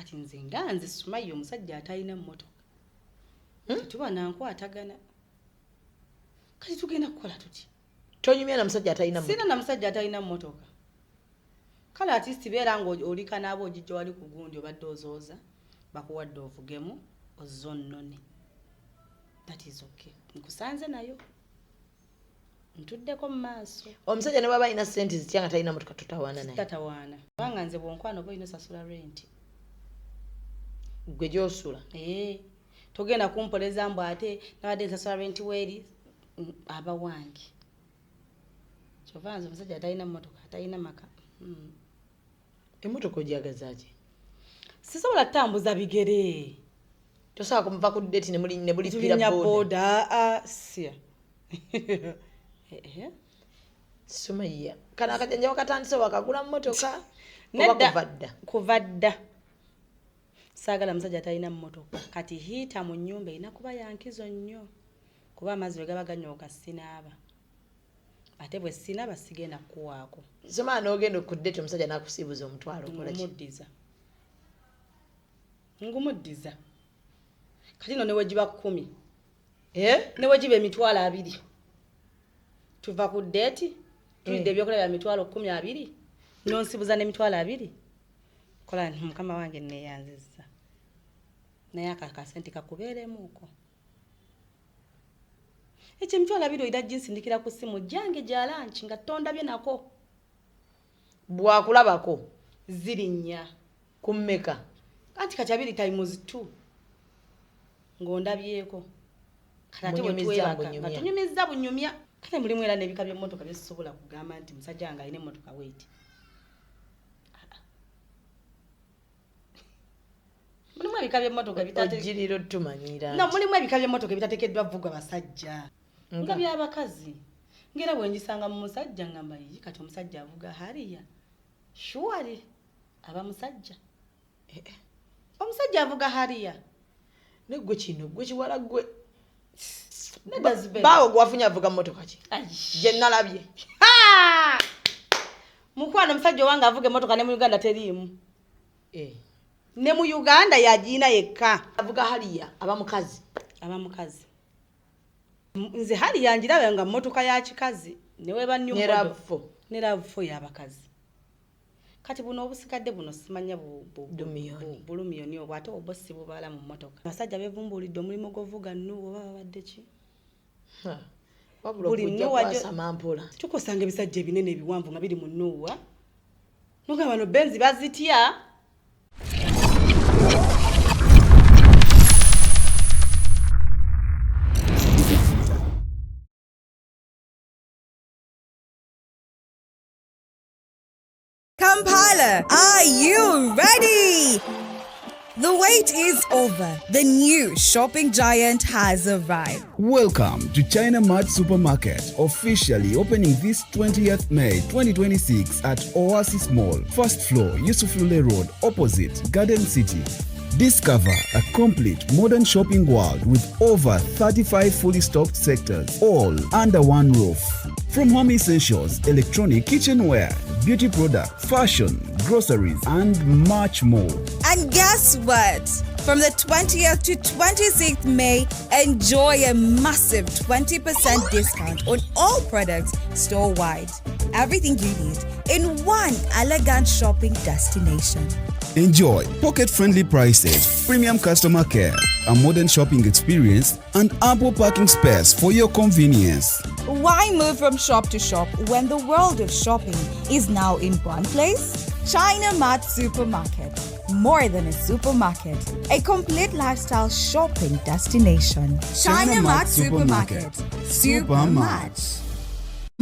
kati nze Sumaya omusajja atalina mmotoka tuba nankwatagana kati tugenda kukola tuti tonyumya na musajja atalina mmotoka sina na musajja atalina mmotoka kale artist beera ngo olika nabo ojijjo wali ku gundi obadde ozooza bakuwadde ovugemu ozonnone that is okay nkusanze nayo ntuddeko mu maaso omusajja ne baba ina sente zityanga talina mmotoka tutawaana naye tatawaana banga nze bwonkwana oba ino sasula rent gwe gyosula togenda kumpoleza mbu ate nabadde nsasula rent weri aba wange kyova nze omusajja atalina mmotoka atalina maka emmotoka ogyagazaaki sisobola kutambuza bigere tosobola kumuva ku date ne bulipira boda sia Sumaya kana akajanja wakatandise wakagula mmotoka kuva dda saagala musajja atalina mmotoka kati hiita mu nnyumba erina kuba yankizo nnyo kuba amazzi bwe gaba ganyooka sinaaba ate bwe sinaaba sigenda kuwaako Sumaya n'ogenda ku date omusajja n'akusiibuza omutwalo okolaki ngumuddiza kati no newe giba 10 newe giba emitwalo 2 tuva ku date tulidde ebyokulabya emitwalo 12 nonsibuza n'emitwalo 2 kola mukama wange neyanziza naye akakasente kakubeeremuuko ekyo emitwalo 2 oyida ginsindikira ku ssimu gyange gya lanchi nga tondabye nako bwakulabako zirinnya ku mmeka anti kati 2 times 2 ng'ondabyeko kati nga tunyumiza bunyumya kale mulimu era n'ebika by'emmotoka byesobola kugamba nti musajja wange alina emmotoka weeti mulimu ebika by'emmotoka ojjiriro tumanyira no mulimu ebika by'emmotoka ebitateekeddwa vugwa basajja nga by'abakazi ngera bwe ngisanga mu musajja ngamba yi kati omusajja avuga hariya shuwari aba musajja omusajja avuga hariya negwe kino gwe kiwala gwe bawo gwafunya avuga mmotoka ki gye nalabye mukwano omusajja wange avuga emmotoka ne mu Uganda teriimu ne mu Uganda yagiina yekka avuga hariya aba mukazi nze hariya njirabe nga mmotoka ya kikazi newe banyu ne ravfo y'abakazi kati buno obusikadde buno simanya bulumiyoni obwo ate obosi bubala mu mmotoka abasajja bevumbulidde omulimu gw'ovuga nnuwo oba babadde ki buli nnuwa samampola tukusanga ebisajja ebinene ebiwanvu nga biri mu nnuwa nogamba no benzi bazitya Kampala, are you ready? The wait is over. The new shopping giant has arrived. Welcome to China Mart Supermarket, officially opening this 20th May 2026 at Oasis Mall, first floor, Yusuf Lule Road, opposite Garden City. Discover a complete modern shopping world with over 35 fully stocked sectors, all under one roof. From home essentials, electronic kitchenware, beauty products, fashion, groceries, and much more. And guess what? From the 20th to 26th May, enjoy a massive 20% discount on all products store-wide. Everything you need in one elegant shopping destination. Enjoy pocket-friendly prices, premium customer care, a modern shopping experience, and ample parking space for your convenience. Why move from shop to shop when the world of shopping is now in one place? China Mart Supermarket. More than a supermarket, a complete lifestyle shopping destination. China Mart Supermarket. Super much.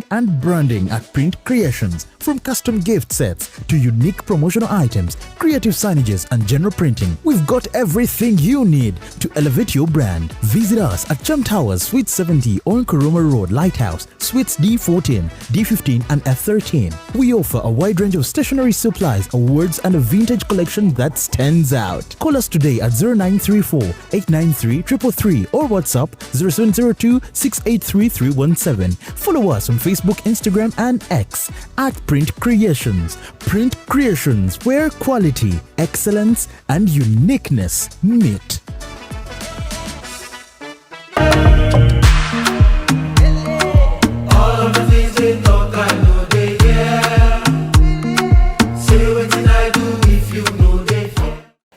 And branding at Print Creations. From custom gift sets to unique promotional items, creative signages and general printing, we've got everything you need to elevate your brand. Visit us at Chum Towers, Suite 70 on Kuruma Road, Lighthouse, Suites D14, D15 and F13. We offer a wide range of stationery supplies, awards and a vintage collection that stands out. Call us today at 0934 893 333 or WhatsApp 0702 683 317. Follow us on Facebook, Instagram, and X at Print Creations. Print Creations, where quality, excellence, and uniqueness meet.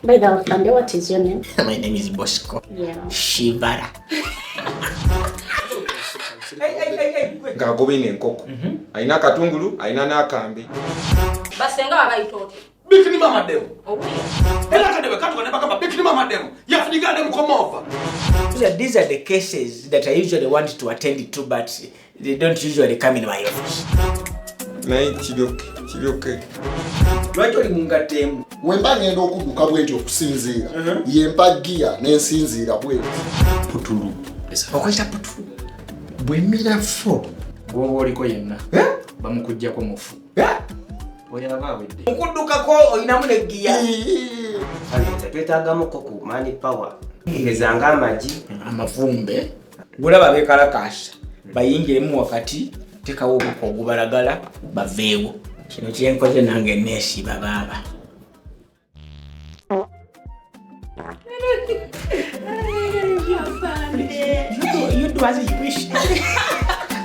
By the way, what is your name? My name is Bosco. Yeah. Shivara. Ngagobine nkoko. Aina katungulu, aina nakambi. Basenga abayitote. Bikini mama demo. Ela kadebe katu kaneba kama bikini mama demo. Yafunika demo come over. These are the cases that I usually want to attend to, but they don't usually come in my office. Nayi kidoke. Lwaki oli mungatemu? Wemba ngenda okuduka bwetyo okusinziira. Yempa gia n'ensinziira bwetyo. Putulu. Okwita putulu. Bwemira fo. Gwoba oliko yenna. Bamukujjako mufu. Oyaba awedde. Okudukako olinamu ne gia. Twetaagamu ku mani power. Ngezanga amagi. Amavumbe. Bulaba bekalakasa. Bayingiremu wakati tekawo ogubalagala baveewo. Kino kyenkoze nange neesiba baaba. You do as you wish.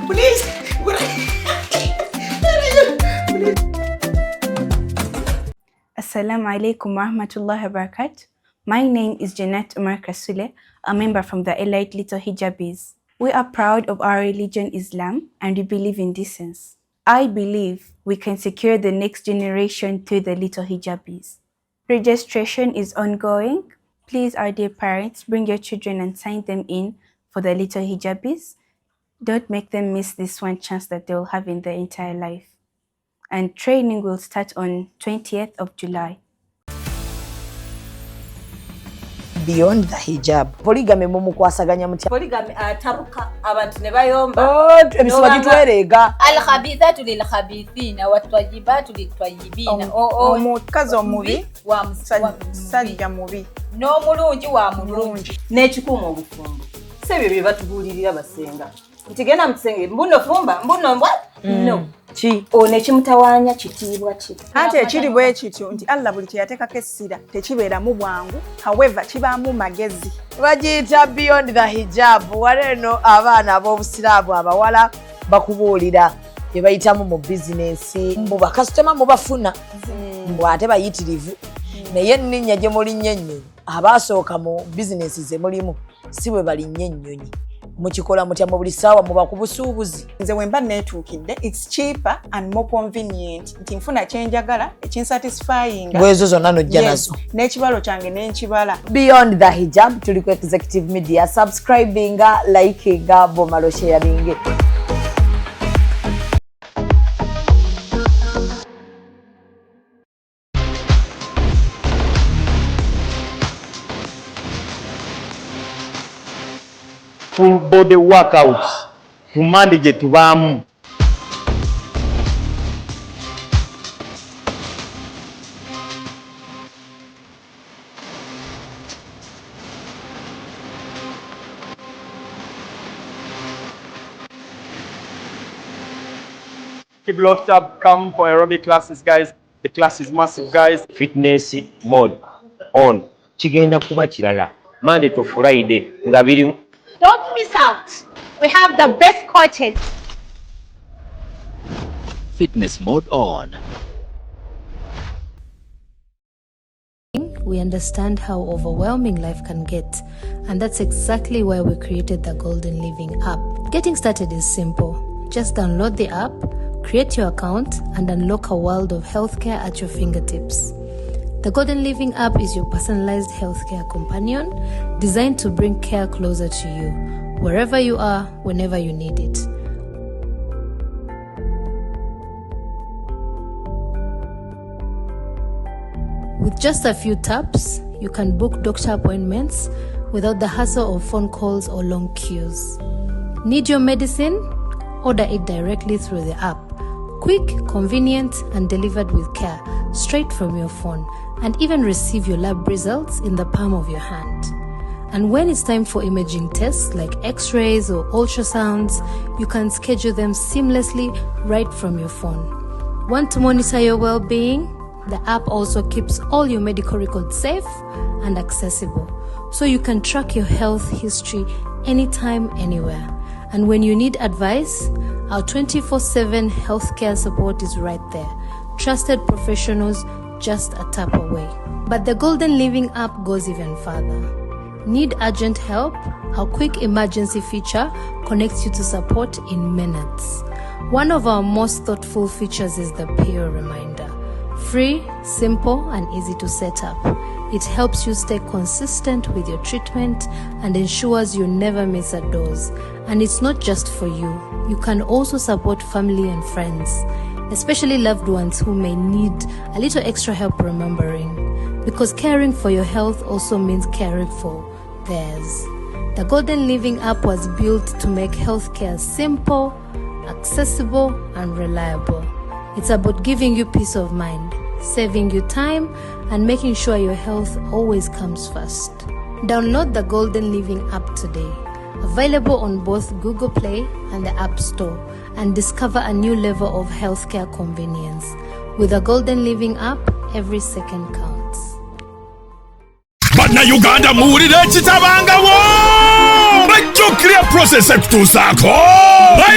Please. Assalamu alaikum wa rahmatullahi wa barakatuh. My name is Janet Umar Kasule, a member from the Elite Little Hijabis. We are proud of our religion Islam and we believe in decency. I believe we can secure the next generation through the Little Hijabis. Registration is ongoing. Please, our dear parents, bring your children and sign them in for the Little Hijabis. Don't make them miss this one chance that they will have in their entire life. And training will start on 20th of July. Beyond the hijab. Polygamy mumukwasaganya mutya. Polygamy atabuka abantu ne bayomba. Emiswa gitwerega. Al-khabithatu lil-khabithina wat-tayyibatu lit-tayyibina. Omukazi omubi wa musajja mubi. N'omulungi wa mulungi. N'ekikuuma obufumbo. Sebyo bye batubulirira basenga. Ntigenda mutenge mbuno fumba mbuno mbwa. No. Ki one kimutawaanya kitiibwa ki. Ate ekiri bwe kityo nti Allah buli kyeyateekako essira tekibeera mu bwangu, however kibaamu magezi. bagiyita beyond the hijab. Waleno abaana ab'obusiraamu abawala bakubuulira bye bayitamu mu bizinensi. Mbu bakasitoma mubafuna mbu ate bayitirivu naye enninnya gye mulinnyo ennyonyi abaasooka mu bizinensi ze mulimu si bwe balinnyo ennyonyi. Mukikola mutya mu buli ssaawa muba ku busuubuzi. Nze wemba neetuukidde it's cheaper and more convenient nti nfuna kyenjagala ekinsatisfying bwezo zonna nojja nazo n'ekibalo kyange n'enkibala. Beyond the hijab tuli ku Executive Media. Subscribinga, likinga, bomalo sharinge. Full body workouts ku Monday gye tubaamu. Keep locked up, come for aerobic classes guys. The class is massive guys. Fitness mode on. Kigenda kuba kirala. Monday to Friday nga biri. Don't miss out. We have the best coaches. Fitness mode on. We understand how overwhelming life can get, and that's exactly why we created the Golden Living app. Getting started is simple. Just download the app, create your account, and unlock a world of healthcare at your fingertips. The Golden Living app is your personalized healthcare companion, designed to bring care closer to you, wherever you are, whenever you need it. With just a few taps, you can book doctor appointments without the hassle of phone calls or long queues. Need your medicine? Order it directly through the app. Quick, convenient, and delivered with care, straight from your phone, and even receive your lab results in the palm of your hand. And when it's time for imaging tests like x-rays or ultrasounds, you can schedule them seamlessly right from your phone. Want to monitor your well-being? The app also keeps all your medical records safe and accessible, so you can track your health history anytime, anywhere. And when you need advice, our 24/7 healthcare support is right there. Trusted professionals just a tap away. But the Golden Living app goes even further. Need urgent help? Our quick emergency feature connects you to support in minutes. One of our most thoughtful features is the Pio Reminder. Free, simple, and easy to set up. It helps you stay consistent with your treatment and ensures you never miss a dose. And it's not just for you. You can also support family and friends, especially loved ones who may need a little extra help remembering. Because caring for your health also means caring for theirs. The Golden Living app was built to make healthcare simple, accessible, and reliable. It's about giving you peace of mind, saving you time, and making sure your health always comes first. Download the Golden Living app today. Available on both Google Play and the App Store, and discover a new level of healthcare convenience. With the Golden Living app, every second counts. Bana Uganda muwulire kitabangawo bajjukira process ekutuusaako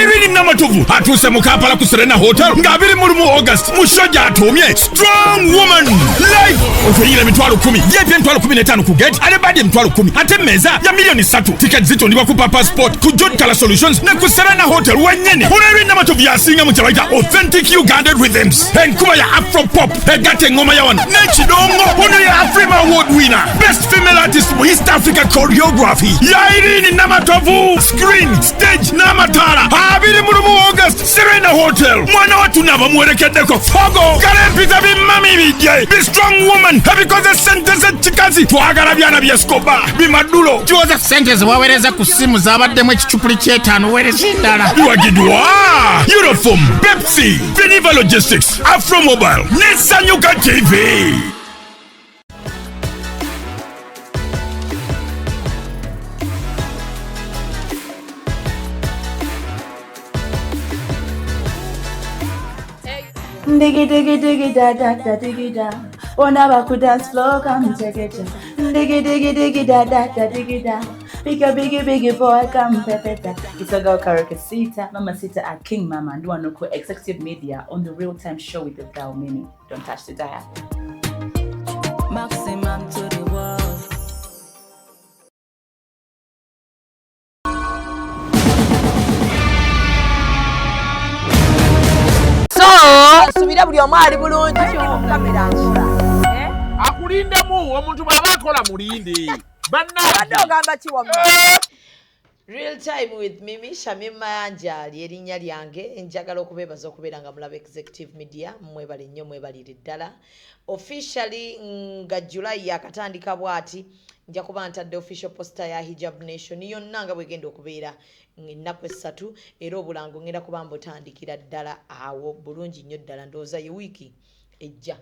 Irene Namatovu atuuse mu Kampala ku Serena Hotel nga 21 August mu show gy'atuumye Strong Woman Live. Ofeyire emitwalo 10 yeepye emitwalo 15 ku gate ate badi emitwalo 10 ate mmeeza ya milioni 3. Tickets zitundibwa ku Papa Sport ku John Color Solutions ne ku Serena Hotel wennyini. Irene Namatovu yasinga mu kyabayita authentic Ugandan rhythms enkuba ya Afro Pop egatta engoma ya wano n'ekidongo. Ono ye Afrima Award winner Best Female Artist mu East Africa Choreography ya Irene Namatovu. Screen, stage n'amataala 21 August Serena Hotel. Mwana watu naba mwerekeddeko Fogo Kalempiza bimami bijje Be Strong Woman ebikoze sente z'ekikazi twagala byana byeskoba bimadulo kiwoza sente zewawereza ku simu zabaddemu ekicupuli ky'etaano wereza endala biwagidwa Uniform, Pepsi, Viniva Logistics, Afro Mobile ne Sanyuka TV. Diggy diggy diggy da da da diggy da. Ona baku dance floor come take it. Diggy diggy diggy da da da diggy da. Biggie boy come pepeta. It's a girl karaoke Sita, Mama Sita at King Mama and Duanoko Executive Media on the Real Time Show with the Gal Mini. Don't touch the dial. Maximum to the world. Subira buli omu ali bulungi kamera nsula. Akulindemu omuntu bw'aba akola mulinde. Badde ogamba ki wamma? Real Time with Mimi Shamim Mayanja lyerinnya lyange. Njagala okubeebaza okubeera nga mulaba Executive Media. Mwebale nnyo mwebalire ddala. Officially nga July yakatandika bwati nja kuba ntadde official poster ya Hijab Nation yonna nga bwegenda okubeera ennaku 3 era obulango ngenda kuba mbotandikira ddala awo bulungi nnyo ddala ndowooza ye wiiki ejja.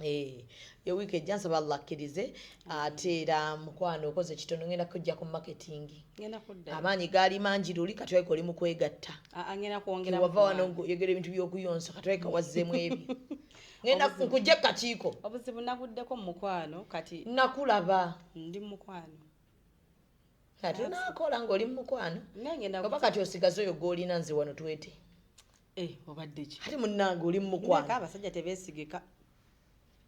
Ye wiiki ejja nsaba Allah akkirize ate era mukwano okoze kitono ngenda kujja ku marketing. Amaanyi gaali mangi luli katwaika oli mu kwegatta. Ngenda kwongera wava wano yogera ebintu by'okuyonsa katwaika wazzeemu ebyo. Ngenda kujja kakiiko. Obuzibu naguddeko mu mukwano kati nakulaba ndi mu mukwano. Kati naakola ng'oli mu mukwano. Oba kati osigaze oyo gw'olina nze wano twete. Obadde ki? Ate munnange oli mu mukwano. Abasajja tebeesigika.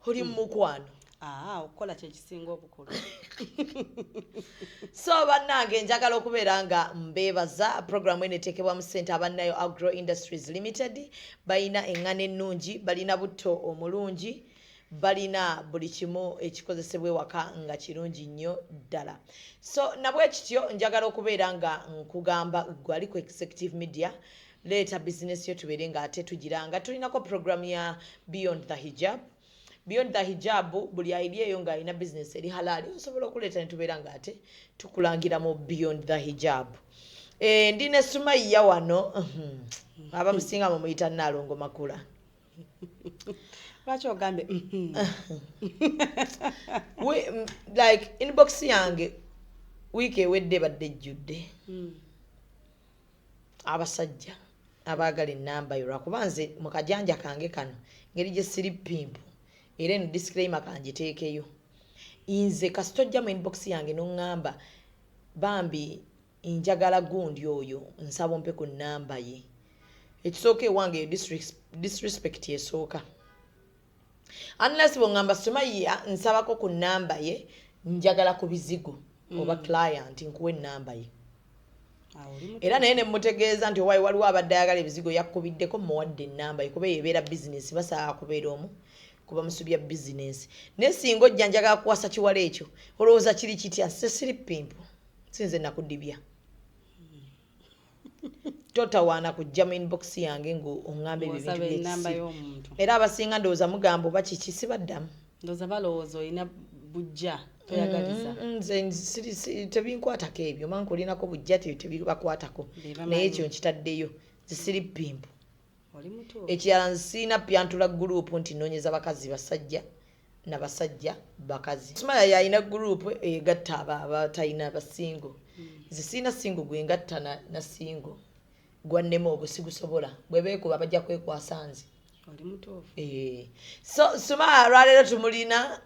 Oli mu mukwano. Okukola kye kisinga obukulu. So bannange njagala okubeera nga mbeebaza programu eno eteekebwamu ssente abannayo Agro Industries Limited. Balina eŋŋano ennungi, balina butto omulungi, balina buli kimu ekikozesebwa ewaka nga kirungi nnyo ddala. So nabwe kityo njagala okubeera nga nkugamba gwe ali ku Executive Media leeta business yo tubeere nga ate tugiranga. Tulinako programu ya Beyond the Hijab. Beyond the Hijab buli idea yo nga alina business eri halali osobola okuleeta ne tubeera nga ate tukulangira mu Beyond the Hijab. Ndine Sumaiya wano abamusinga mu muyita Nalongo Makula. Lwaki ogambe like inbox yange wiiki ewedde badde ejjudde abasajja abaagala ennamba yo lwakuba nze mu kajanja kange kano ngeri gye siri pimpu era eno disclaimer kanjiteekeyo nze kasitojja mu inbox yange n'oŋŋamba bambi njagala gundi oyo nsaba ompe ku nnamba ye ekisooka ewange yo disrespect esooka unless bw'oŋŋamba Sumaya nsabako ku nnamba ye njagala ku bizigo oba client nkuwa ennamba ye era naye ne mutegeeza nti waliwo abadde ayagala ebizigo yakkubiddeko muwadde ennamba ye kuba ebeera bizinesi basaa kubeera omu kuba musubya bizinesi naye singa ojja njagala kuwasa kiwala ekyo olowooza kiri kitya sesiri pimpu sinze nakudibya totawaana kujja mu inbox yange ng'oŋŋamba ebyo bintu era abasinga ndowooza mugamba oba kiki sibaddamu ndowooza balowooza olina bujja toyagaliza nze tebinkwatako ebyo mangu olinako bujja tebibakwatako naye ekyo nkitaddeyo zisiri pimpu ekirala nsiina pyantula gurupu nti noonyeza bakazi basajja nabasajja bakazi Sumaya yalina gurupu egatta abatalina basingo zisiina singo gwengatta na singo gwannema ogwo sigusobola bwebeekuba bajja kwekwasa nze so Sumaya lwaleero tumulina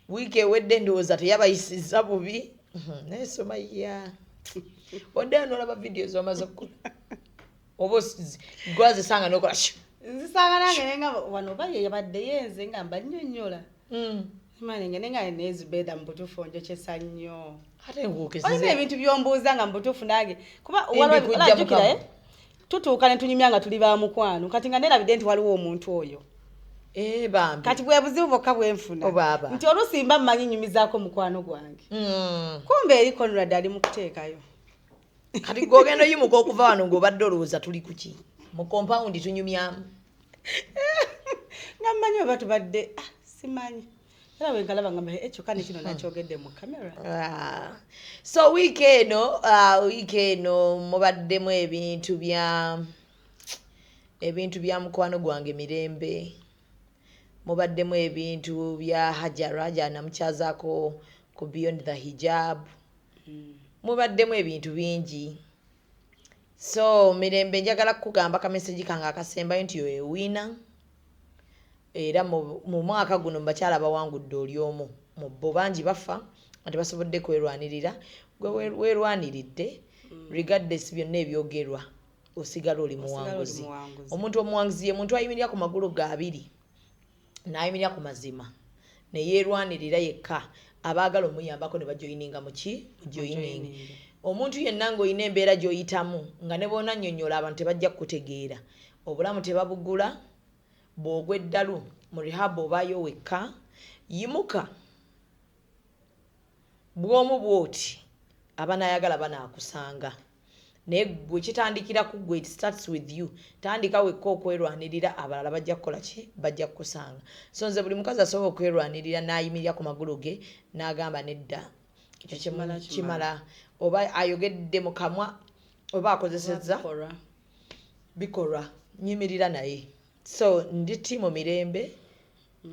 wiiki ewedde ndowooza teyabayisiza bubi naye Sumaya odde nolaba vidiyo zomaze okukola oba gwazisanga nokola nzisanga nange nenga wano baye yabadde yenze nga mbannyonnyola manenge nenga nezibeda mu butuufu onjokyesa nnyo ate olina ebintu byombuuza nga mu butuufu nange kuba walajjukira tutuuka ne tunyumya nga tuli ba mukwano kati nga nerabidde nti waliwo omuntu oyo bambi kati bwe buzibu bwokka bwenfuna nti olusimba mmanyi nyumizaako mukwano gwange kumbe eri Conrad ali mu kuteekayo kati gwogenda oyimuka okuva wano ng'obadde olowooza tuli kuki mu kompawundi tunyumyamu nga mmanyi oba tubadde simanyi era bwenkalaba nga ekyo kane kino nakyogedde mu kamera so wiiki eno mubaddemu ebintu bya mukwano gwange Mirembe mubaddemu ebintu bya Hajara namukyazaako ku Beyond the Hijab mubaddemu ebintu bingi so Mirembe njagala kukugamba kameseji kange akasembayo nti yoewina era mu mwaka guno mubakyala bawangudde oli omu mu bo bangi bafa ati basobodde kwerwanirira gwe weerwaniridde regardless byonna ebyogerwa osigala oli muwanguzi omuntu omuwanguzi ye muntu ayimirira ku magulu ga abiri n'ayimirira ku mazima ne yeerwanirira yekka abaagala omuyambako ne bajoyininga muki joyining omuntu yenna ng'olina embeera gy'oyitamu nga ne boona nnyonnyola abantu tebajja kukutegeera obulamu tebabugula bw'ogwa eddalu mu rehab obaayo wekka yimuka bw'omu bw'oti abanayagala banaakusanga naye gwe kitandikira ku gwe, it starts with you. Tandika wekka okwerwanirira abalala bajja kukola ki bajja kukusanga. So nze buli mukazi asobola okwerwanirira n'ayimirira ku magulu ge n'agamba nedda ekyo kimala oba ayogedde mu kamwa oba akozesezza bikolwa nyimirira naye. So ndi timu Mirembe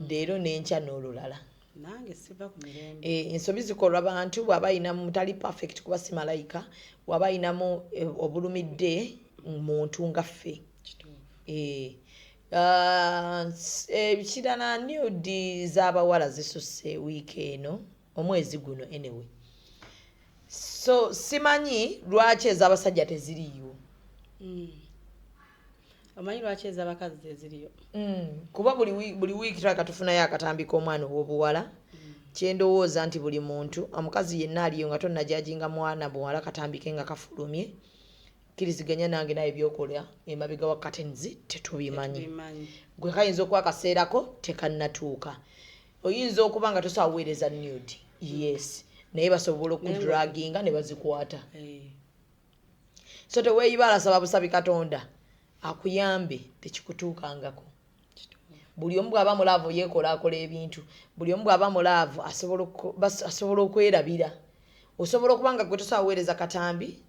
leero n'enkya n'olulala. Nange siva ku Mirembe. Ensobi zikolwa bantu bw'aba ayinamu mutali perfect kuba si malayika bw'aba ayinamu obulumidde muntu nga ffe. Ekirala nude z'abawala zisusse wiiki eno omwezi guno anyway. So simanyi lwaki ez'abasajja teziriyo. Omanyi lwaki ez'abakazi teziriyo? Kuba buli wiiki tulaka tufunayo akatambika omwana ow'obuwala. Kyendowooza nti buli muntu omukazi yenna aliyo nga tonnajajinga mwana buwala katambike nga kafulumye. Kiriziganya nange naye byokola emabega wa curtains tetubimanyi. Gwe kayinza okuba akaseerako tekannatuuka. Oyinza okuba nga tosaweereza nude. Yes. Naye basobola okudraginga ne bazikwata. So teweeyibala saba busabi Katonda akuyambe tekikutuukangako. Buli omu bw'aba mulaavu yeekola akola ebintu. Buli omu bw'aba mulaavu asobola okwerabira. Osobola okuba nga gwe tosaweereza katambi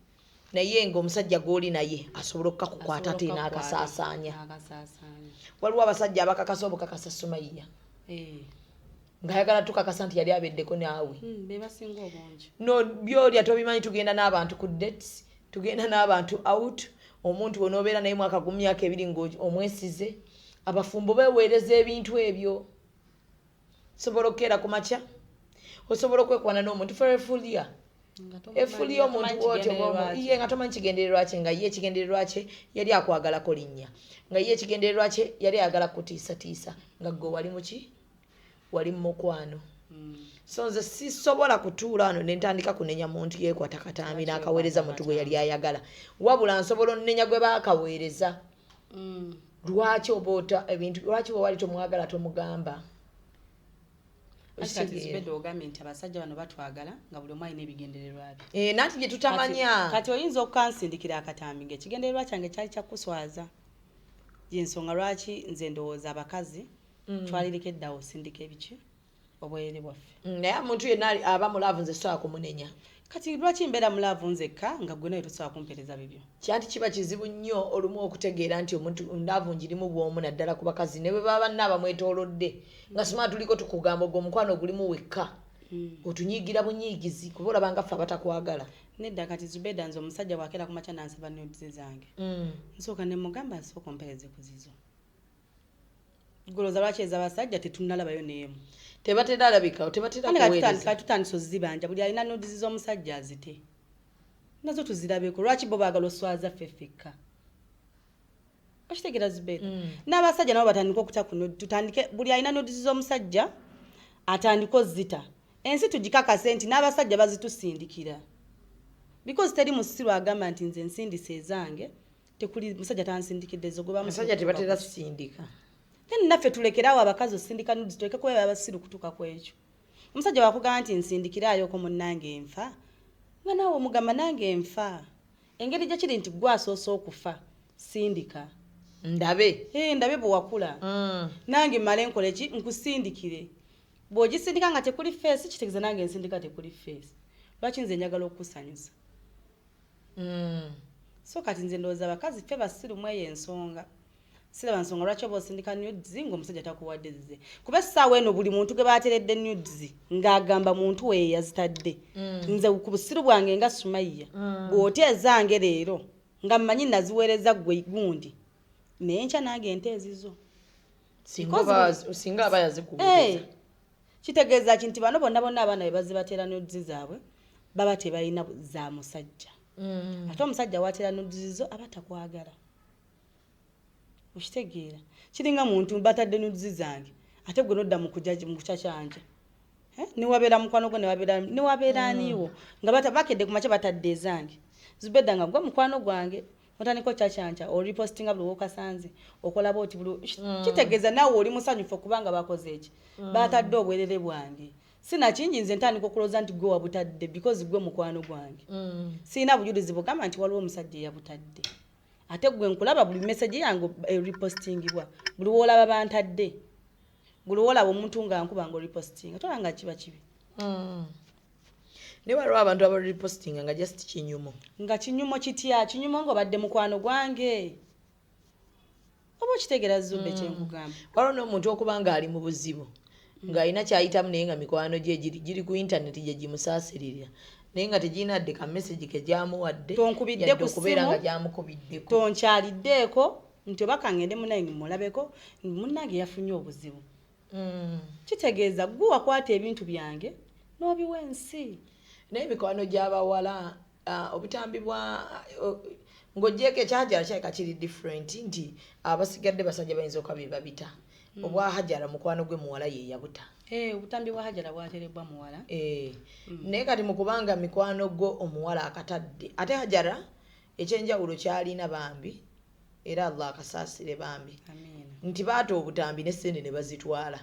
naye ng'omusajja gw'oli naye asobola okukakukwata ate n'akasaasaanya. Waliwo abasajja abakakasa obukakasa Sumaya. ngayagala tukakasa nti yali abeddeko naawe bebasinga obungi no byolya tobimanyi tugenda n'abantu ku dates tugenda n'abantu out omuntu onobeera naye mwaka ku myaka 2 ng'omwesize abafumbo beweereza ebintu ebyo sobola okukeera ku makya osobola okwekwana n'omuntu for efulia omuntu woti iye nga tomanyi kigendererwa kye nga ye ekigendererwa kye yali akwagalako linnya nga ye ekigendererwa kye yali ayagala kutiisatiisa nga gwe wali muki wali mu mukwano so nze sisobola kutuula wano ne ntandika kunenya muntu yeekwata katambi n'akaweereza muntu gwe yali ayagala wabula nsobola onnenya gwe baakaweereza lwaki oboota ebintu lwaki bwe wali tomwagala tomugamba Zubeda ogambye nti abasajja bano batwagala nga buli omu alina ebigendererwa bye nanti gye tutamanya kati oyinza okukansindikira akatambi ng'ekigendererwa kyange kyali kyakuswaza yensonga lwaki nze ndowooza abakazi twalireko eddawo osindika ebiki obwerere bwaffe naye omuntu yenna aba mulaavu nze sobola kumunenya kati lwaki mbeera mulaavu nzekka nga gwe naye tosobola kumpeereza bibyo kyanti kiba kizibu nnyo olumu okutegeera nti omuntu ndaavu njirimu bw'omu naddala ku bakazi ne bwe baba banna abamwetoolodde nga sima tuliko tukugamba ogwo omukwano ogulimu wekka otunyiigira bunyiigizi kuba olaba nga ffe abatakwagala nedda kati Zubeda nze omusajja bw'akeera ku makya nansaba nudes zange nsooka ne mugamba nsooka ompeereze ku zizo golooza lwaki ez'abasajja tetunnalabayo n'emu tebatera alabika tebatera kuweereza tutandisa ozibanja buli alina nudes z'omusajja azite nazo tuzirabeko lwaki bo baagala oswaza ffeffekka okitegeera Zubeda n'abasajja nabo batandika okutya kuno tutandike buli alina nudes z'omusajja atandika ozita ensi tugikakase nti n'abasajja bazitusindikira because teri musiru agamba nti nze nsindisa ezange tekuli musajja tansindikidde zo goba musajja tebatera sindika naffe tulekerawo abakazi osindika nudes tuleke kuba abasiru kutuuka ku ekyo omusajja wakugamba nti nsindikiraayo ko munnange enfa nga naawe omugamba nange enfa engeri gye kiri nti gwe asoosa okufa sindika ndabe ndabe bwe wakula nange mmale nkole ki nkusindikire bw'ogisindika nga tekuli feesi kitegeeza nange nsindika tekuli feesi lwaki nze njagala okukusanyusa so kati nze ndowooza abakazi ffe basiru mu eyo ensonga siraba nsonga lwaki oba osindika nudes ng'omusajja takuwadde zize kuba essaawa eno buli muntu ge baateredde nudes ng'agamba muntu we yazitadde nze ku busiru bwange nga Sumaiya bw'otya ezange leero nga mmanyi naziweereza ggwe gundi naye nkya nange ente ezizo singa aba yazikuweereza kitegeeza ki nti bano bonna abaana be bazibatera nudes zaabwe baba tebalina za musajja ate omusajja waatera nudes zo aba takwagala okitegeera kiringa muntu batadde nudes zange ate gwe nodda mu kujja mu kukya kyanje niwabeera mukwano gwo niwabeera aniwo nga bakedde ku makya batadde ezange Zubeda nga gwe mukwano gwange otandika okyakyanja oripostinga buli wokasanze okolaba oti bulu kitegeeza naawe oli musanyufu okubanga bakoze eki batadde obwerere bwange sina kingi nze ntandika okulooza nti gwe wabutadde because gwe mukwano gwange sina bujulizi bugamba nti waliwo omusajja eyabutadde ate gwe nkulaba buli message yange repostingibwa buli woolaba bantadde buli woolaba omuntu nga nkuba nga repostinga tolanga kiba kibi ne waliwo abantu abaripostinga nga just kinyumo nga kinyumo kitya kinyumo ng'obadde mukwano gwange oba okitegeera Zubbe kyenkugamba waliwo n'omuntu okuba nga ali mu buzibu ng'alina kyayitamu naye nga mikwano gye giri ku intaneti gye gimusaasirira naye nga tegiinadde ka message ke gyamuwadde tonkubidde ku okubeera nga gyamukubiddeko tonkyaliddeeko nti oba kangende munange mulabeko munnange yafunye obuzibu kitegeeza gwe wakwata ebintu byange n'obiwa ensi naye mikwano gy'abawala obutambi bwa ng'ogyeko ekyajala kyaleka kiri different nti abasigadde basajja bayinza okuba be babita obwa Hajara mukwano gwe muwala ye yabuta obutambi bwa Hajara bwaterebwa muwala naye kati mukubanga mikwano gwo omuwala akatadde ate Hajara ekyenjawulo kyalina bambi era Allah akasaasire bambi nti baata obutambi n'essente ne bazitwala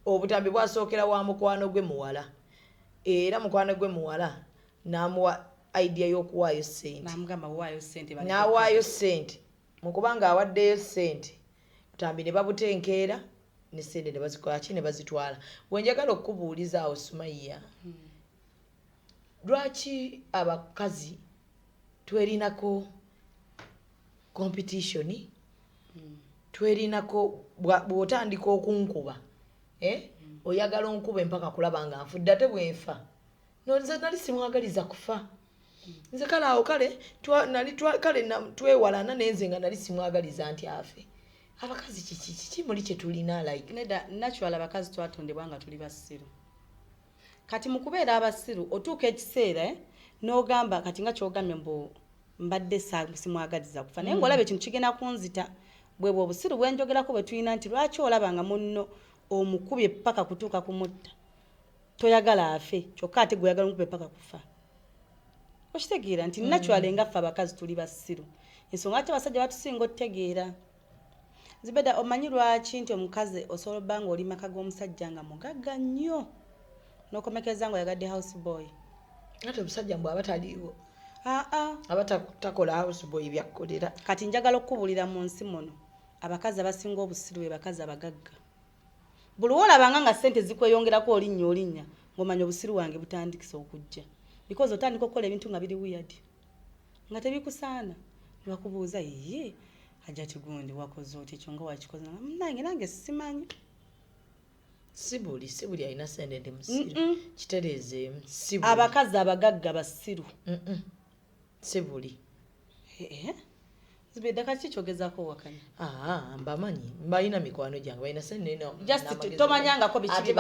obutambi bwasookera wa mukwano gwe muwala era mukwano gwe muwala n'amuwa idea y'okuwaayo ssente n'awaayo ssente mukubanga awaddeyo ssente butambi ne babutenkeera n'essente ne bazikola ki ne bazitwala wenjagala okubuuliza awo Sumaiya lwaki abakazi twerinako competition twerinako bw'otandika okunkuba oyagala onkuba empaka kulaba nga nfudde ate bwenfa nze nali simwagaliza kufa nze kale awo kale twewalana nenze nga nali simwagaliza nti afe abakazi kiki muli kye tulina like natural abakazi twatondebwa nga tuli basiru kati mu kubeera abasiru otuuka ekiseera n'ogamba kati nga kyogambye mbadde simwagaliza kufa naye ng'olaba ekintu kigenda kunzita bwebwe obusiru bwenjogerako bwe tulina nti lwaki olaba nga munno omukubye paka kutuuka kumutta toyagala afe kyokka ate gweyagala omukubye paka kufa okitegeera nti natural ngaffe abakazi tuli basiru ensonga lwaki abasajja batusinga otutegeera zibeda omanyi lwaki nti omukazi osobola obba nga oli maka g'omusajja nga mugagga nnyo n'okomekeza nga oyagadde house boy ate omusajja mbwe aba taliiwo aba takola house boy byakkolera kati njagala okukubulira mu nsi muno abakazi abasinga obusiru be bakazi abagagga buli wolabanga nga ssente zikweyongerako olinnya ng'omanya obusiru wange butandikisa okujja because otandika okukola ebintu nga biri weird nga tebikusaana lwakubuuza ye ajja tigundi wakoze oti ekyo nga wakikoze nange simanyi sibuli alina sente ndi musiru kitereezeemu abakazi abagagga basiru sibuli zibedda kaki kyogezako wakanya mbamanyi balina mikwano gyange balina sente just tomanyangako biki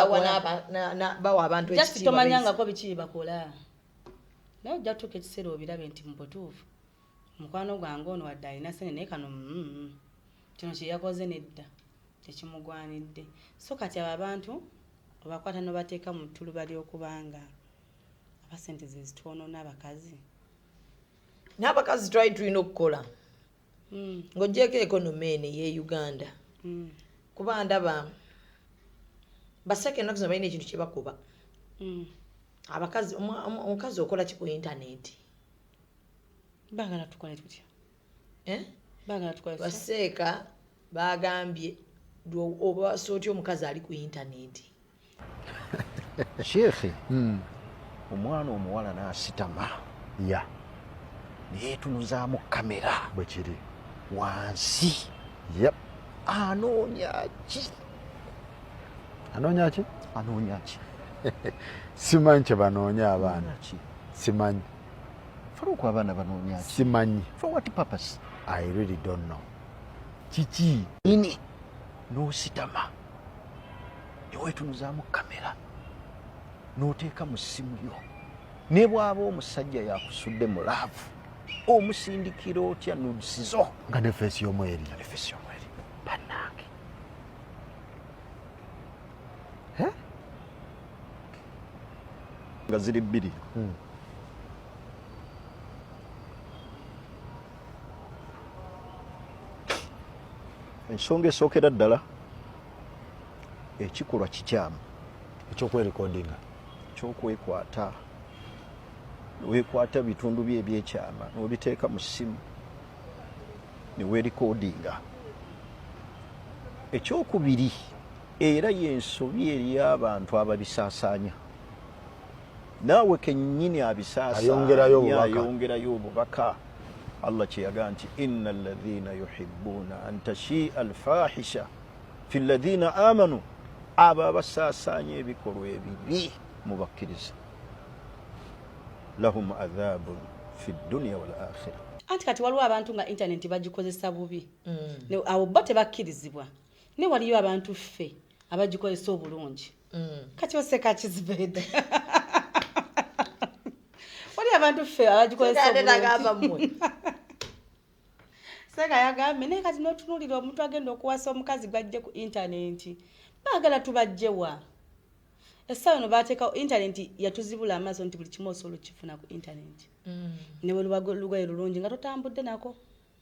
bawa abantu just tomanyangako biki bakola naye ojja kutuuka ekiseera obirabe nti mubutuufu mukwano gwange ono wadde alina sente naye kano kino kyeyakoze nedda tekimugwanidde so kati abo abantu obakwata nobateeka mu ttuluba ly'okubanga abasente ze zitwonoona abakazi n'abakazi twali tulina okukola ng'oggyeko ekonomi eno ey'e Uganda kuba ndaba baseke ennaku zino balina ekintu kye bakuba abakazi omukazi okola ki ku intaneti baagala tukole tutya baseeka bagambye obasootya omukazi ali ku intaneti shekhe omwana omuwala n'asitama neyetunuzaamu kamera bwe kiri wansi anoonya ki simanyi kye banoonya abaana simanyi faluku abaana banoonya ki simanyi for what purpose I really don't know kiki ini n'ositama neweetunuzaamu kamera n'oteeka mu ssimu yo ne bw'aba omusajja yakusudde mu laavu omusindikira otya nudusizo nga ne feesi y'omweri bannange nga ziri bbiri ensonga esookera ddala ekikolwa kikyamu ekyokwerekodinga ekyokwekwata weekwata bitundu bye ebyekyama n'obiteeka mu ssimu ne weerikodinga ekyokubiri era yensobi eri abantu ababisaasaanya naawe kennyini abisaasaanyayongerayo obubaka Allah kyeyagaa nti inna alladhina yuhibbuna an tashia alfahisha fi alladhina amanu abo abasaasaanya ebikolwa ebibi mubakkiriza lahum adhabun fi dunya wal akhira anti kati waliwo abantu nga intaneti bagikozesa bubi abo bo tebakkirizibwa ne waliyo abantu ffe abagikozesa obulungi kati oseka kizibedde waliyo abantu ffe abagikozesa obulungi seka yagambye naye kati n'otunuulira omuntu agenda okuwasa omukazi gwajje ku intaneti baagala tubajjewa essaawa eno baateekawo intaneti yatuzibula amaaso nti buli kimu osobola okifuna ku intaneti ne bwe lugoye lulungi nga totambudde nako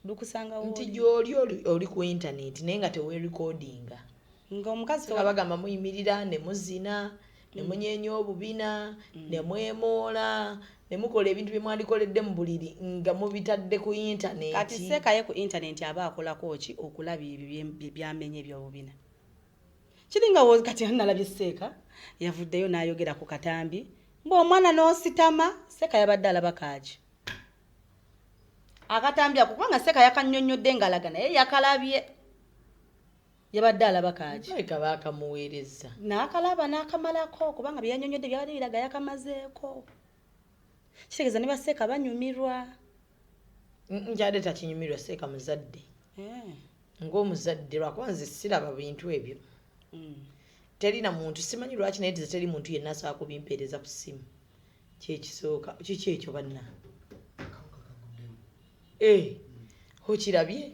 lukusangawo nti gy'oli oli ku intaneti naye nga teweerikodinga ng'omukazi bagamba muyimirira ne muzina ne munyeenya obubina ne mwemoola ne mukola ebintu bye mwandikoledde mu buliri nga mubitadde ku intaneti kati seekaye ku intaneti aba akolako ki okulaba ebyo byamenye ebyobubina kiringa kati nalabye seeka yavuddeyo n'ayogera ku katambi ng'omwana n'ositama seeka yabadde alaba kaaki akatambi ako kubanga seeka yakannyonnyodde ng'alaga naye yakalabye yabadde alaba kaji eka bakamuweereza n'akalaba n'akamalako kubanga byanyonyodde byabadde biraga yakamazeeko kitegeeza ne baseeka banyumirwa njadde takinyumirwa seeka muzadde ng'omuzadde lwakubanze siraba bintu ebyo terina muntu simanyi lwaki naye teri muntu yenna asobola kubimpeereza ku ssimu kyekisooka kiki ekyo banna okirabye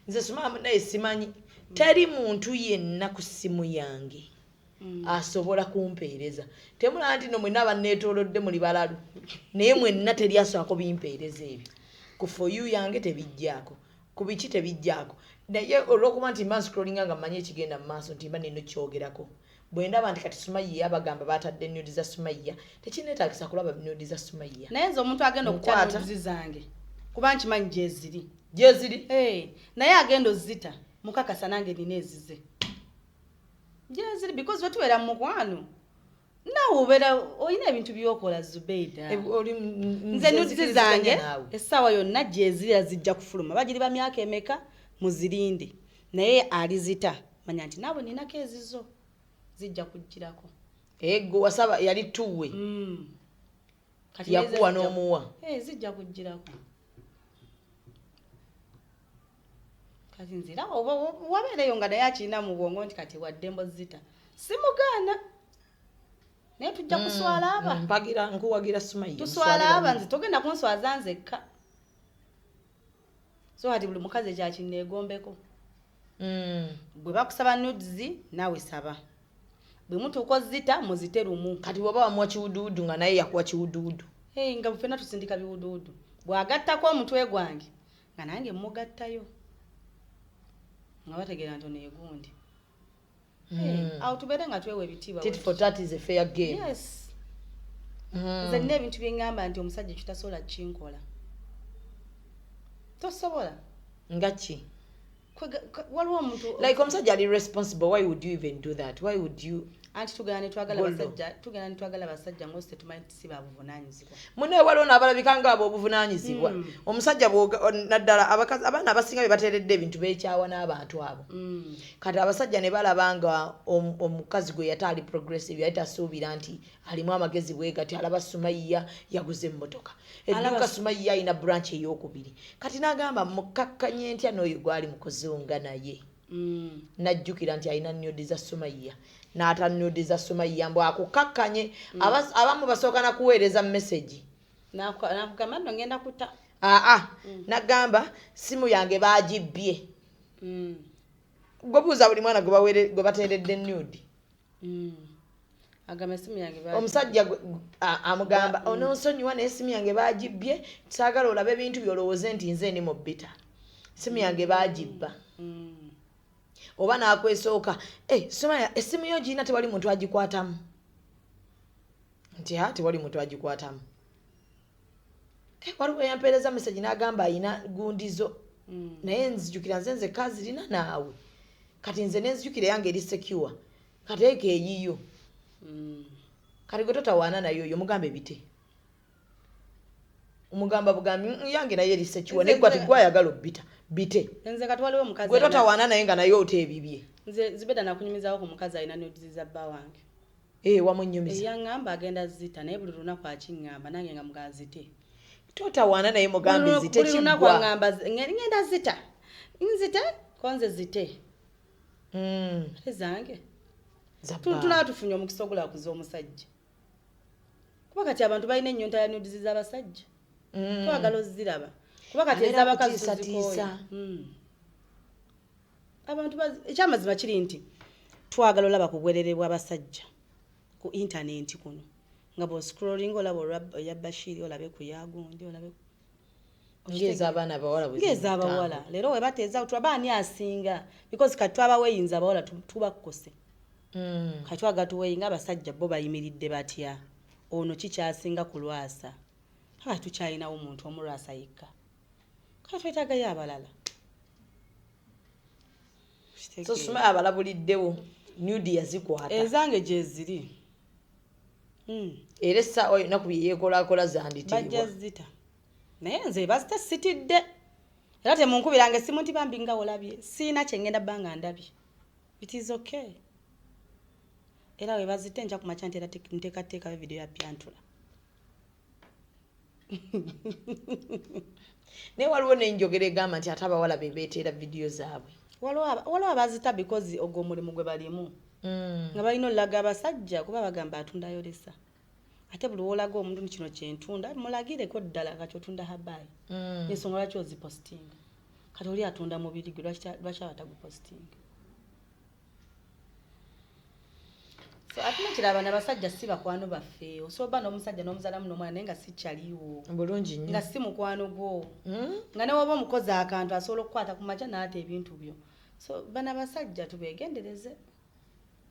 nze sumaamu naye simanyi teri muntu yenna ku ssimu yange asobola kumpeereza temulaba nti no mwenna abanneetoolodde muli balalu naye mwenna teri asobola kubimpeereza ebyo ku for you yange tebijjaako ku biki tebijjaako naye olw'okuba nti mba scrollinga nga mmanyi ekigenda mu maaso nti mba nino kyogerako bwe ndaba nti kati Sumaiya bagamba batadde nuudi za Sumaiya tekineetaagisa kulaba nuudi za Sumaiya naye nze omuntu agenda okutya nuudi zange kuba nkimanyi gyeziri naye agenda ozita mukakasa nange nina ezize gyeziri because wetubeera mu mukwano naawe obeera olina ebintu byokola Zubeida nze nuudi zange essaawa yonna gyeziri azijja kufuluma bagiri ba myaka emeka muzirinde naye alizita manya nti naawe ninako ezizo zijja kujjirako ego wasaba yali tuwe yakuwa n'omuwa zijja kujjirako kati nzira wabeereyo nga naye akirina mu bwongo nti kati waddembo zita simugaana naye tujja kuswala aba nkuwagira Sumaiya tuswala aba nze togenda kunswaza nzekka so ati buli mukazi ekyakinneegombeko bwe bakusaba nudes naawe saba bwe mutuuka ozita muzite lumu kati bw'oba wamuwa kiwuduwudu nga naye yakuwa kiwuduwudu nga ffenna tusindika biwuduwudu bw'agattako omutwe gwange nga nange mugattayo nga bategeera nti oneegundi awo tubeere nga twewa ebitiibwa tit for tat is a fair game yes nze nina ebintu bye ngamba nti omusajja kitasobola kinkola tosobola nga ki waliwo omuntu like omusajja ali responsible why would you even do that why would you anti tugenda ne twagala basajja ng'osi tetumanyi si babuvunaanyizibwa munaye waliwo n'abalabika ng'abo obuvunaanyizibwa omusajja naddala abaana abasinga be bateeredde ebintu beekyawa n'abantu abo kati abasajja ne balaba nga omukazi gwe yate ali progressive yali tasuubira nti alimu amagezi bwe gati alaba Sumaiya yaguze emmotoka edduuka Sumaiya alina branch ey'okubiri kati n'agamba mukkakkanye ntya n'oyo gwali mukuzunga naye najjukira nti alina nuudi za Sumaiya n'ata nuudi za Sumaiya mbw akukakkanye abamu basooka nakuweereza message nakugamba nno ngenda kuta nagamba simu yange baagibbye gwe buuza buli mwana gwe bateeredde nuudi omusajja amugamba ononsonyiwa naye simu yange baagibbye saagala olabe ebintu byolowooze nti nze ndi mu bita simu yange baagibba oba n'akwesooka Sumaiya essimu yo giyina tewali muntu agikwatamu nti tewali muntu agikwatamu waliwo yampeereza message n'agamba ayina gundizo naye nzijukira nze kazirina naawe kati nze nenzijukira yange eri secure kati eka eyiyo kati gwe totawaana nayo oyo mugamba ebite omugamba bugambi yange naye eri secure naye gwati gwayagala obbita bite nze kati waliwo omukazi gwe totawaana naye nga naye oteebibye nze Zubeda nakunyumizaako ku mukazi alina nuudi za bba wange wamunyumiza eyaŋŋamba agenda zita naye buli lunaku akiŋŋamba nange nga mugazite totawaana naye mugambe zite buli lunaku aŋŋamba ngenda zita nzite konze zite zange tulaba tufunye omukisa ogula kuza omusajja kuba kati abantu balina ennyonta ya nuudi z'abasajja twagala oziraba kuba kati ez'abakazi tuzikooya abantu ekyamazima kiri nti twagala olaba ku bwerere bw'abasajja ku intaneti kuno nga bw'oscrollinga olaba oya Bashiri olabe ku yagundi olabe ng'ez'abaana abawala ng'ez'abawala leero we bateeza tulaba ani asinga because kati twaba weyinza abawala tubakose kati twagala tuweyinga abasajja bo bayimiridde batya ono kikyasinga ku lwasa aba tukyalinawo omuntu omulwasa yekka kati twetagayo abalala so Sumaiya abalabuliddewo nuudi yazikwata ezange gyeziri era essaawa yonna ku byeyeekolakola zanditiibwa bajja zita naye nze bazita sitidde era temunkubiranga essimu nti bambi nga olabye siina kyengenda bbanga ndabye It is okay. Era we bazitenja ku macha ntera nteekateeka video ya pyantula. Ne waliwo n'enjogera egamba nti ate abawala be beetera video zaabwe. Waliwo abazita because ogw'omulimu gwe balimu. Nga balina olaga abasajja kuba bagamba atunda yolesa. Ate buli wolaga omuntu kino kyentunda mulagireko ddala kati otunda habaayi. Ensonga lwaki ozipostinga. Kati oli atunda mubiri gwe lwaki abatagupostinga. So atina kiraba n'abasajja si bakwano baffe. Osoba n'omusajja n'omuzalamu n'omwana naye nga si kyaliwo. Bulungi nnyo. Nga si mukwano gwo. Nga ne woba omukozi akantu asobola okukwata ku macha n'ate ebintu byo. So bana basajja tubeegendereze.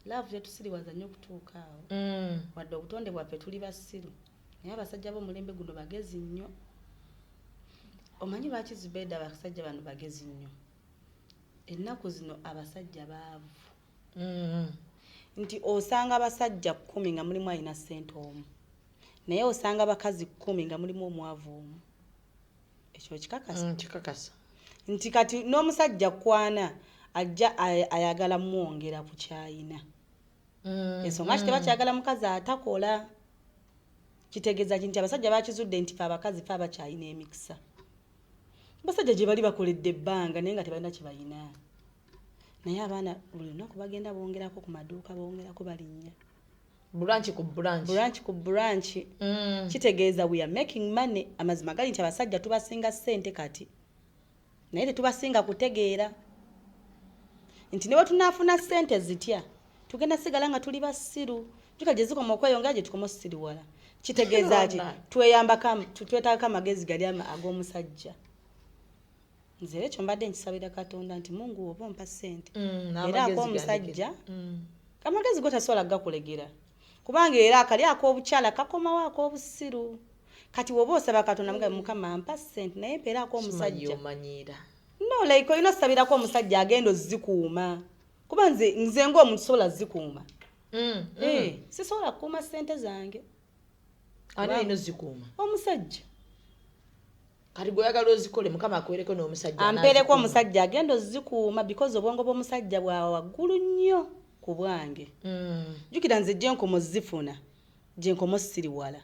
Love tetusiriwaza nnyo okutuuka awo. Wadde obutonde bwaffe tuli basiru. Naye abasajja b'omulembe guno bagezi nnyo. Omanyi lwaki Zubeda abasajja bano bagezi nnyo? Ennaku zino abasajja baavu. Nti osanga abasajja 10 nga mulimu alina ssente omu. Naye osanga abakazi 10 nga mulimu omwavu omu. Ekyo kikakasa. Kikakasa. Nti kati n'omusajja kwana ajja ayagala mwongera ku kyayina. Ensonga kiti bakyagala mukazi atakola. Kitegeeza nti abasajja bakizudde nti fe abakazi fe abakyayina emikisa. Basajja gye bali bakoledde ebbanga naye nga tebalina kye bayina. Naye abaana buli lunaku bagenda bongerako ku maduuka bongerako balinnya. Branch ku branch. Branch ku branch. Kitegeeza we are making money. Amazima gali nti abasajja tubasinga ssente kati. Naye tetubasinga kutegeera. Nti ne tunafuna ssente zitya. Tugenda sigala nga tuli basiru. Tukajje zikoma okweyongera gye tukoma osiriwala. Kitegeeza ati twetaka amagezi gali ag'omusajja. Nze ekyo mbadde nkisabira Katonda nti Mungu oba ompa ssente. Era ak'omusajja amagezi go tasobola gakulegera. Kubanga era akali ak'obukyala kakomawo ak'obusiru. Kati woba osaba Katonda mugabe Mukama ampa ssente naye mpeera ak'omusajja. No, like oyina osabirako omusajja agenda ozikuuma. Kuba nze ng'omuntu sobola zikuuma. Sisobola kukuuma ssente zange. Ani ayina ozikuuma? Omusajja. Kati goyagala ozikole Mukama akwereko n'omusajja. Ampeereko omusajja agenda ozikuuma because obwongo bw'omusajja bwa waggulu nnyo ku bwange. Jjukira nze gye nkomo zifuna gye nkomo siriwala.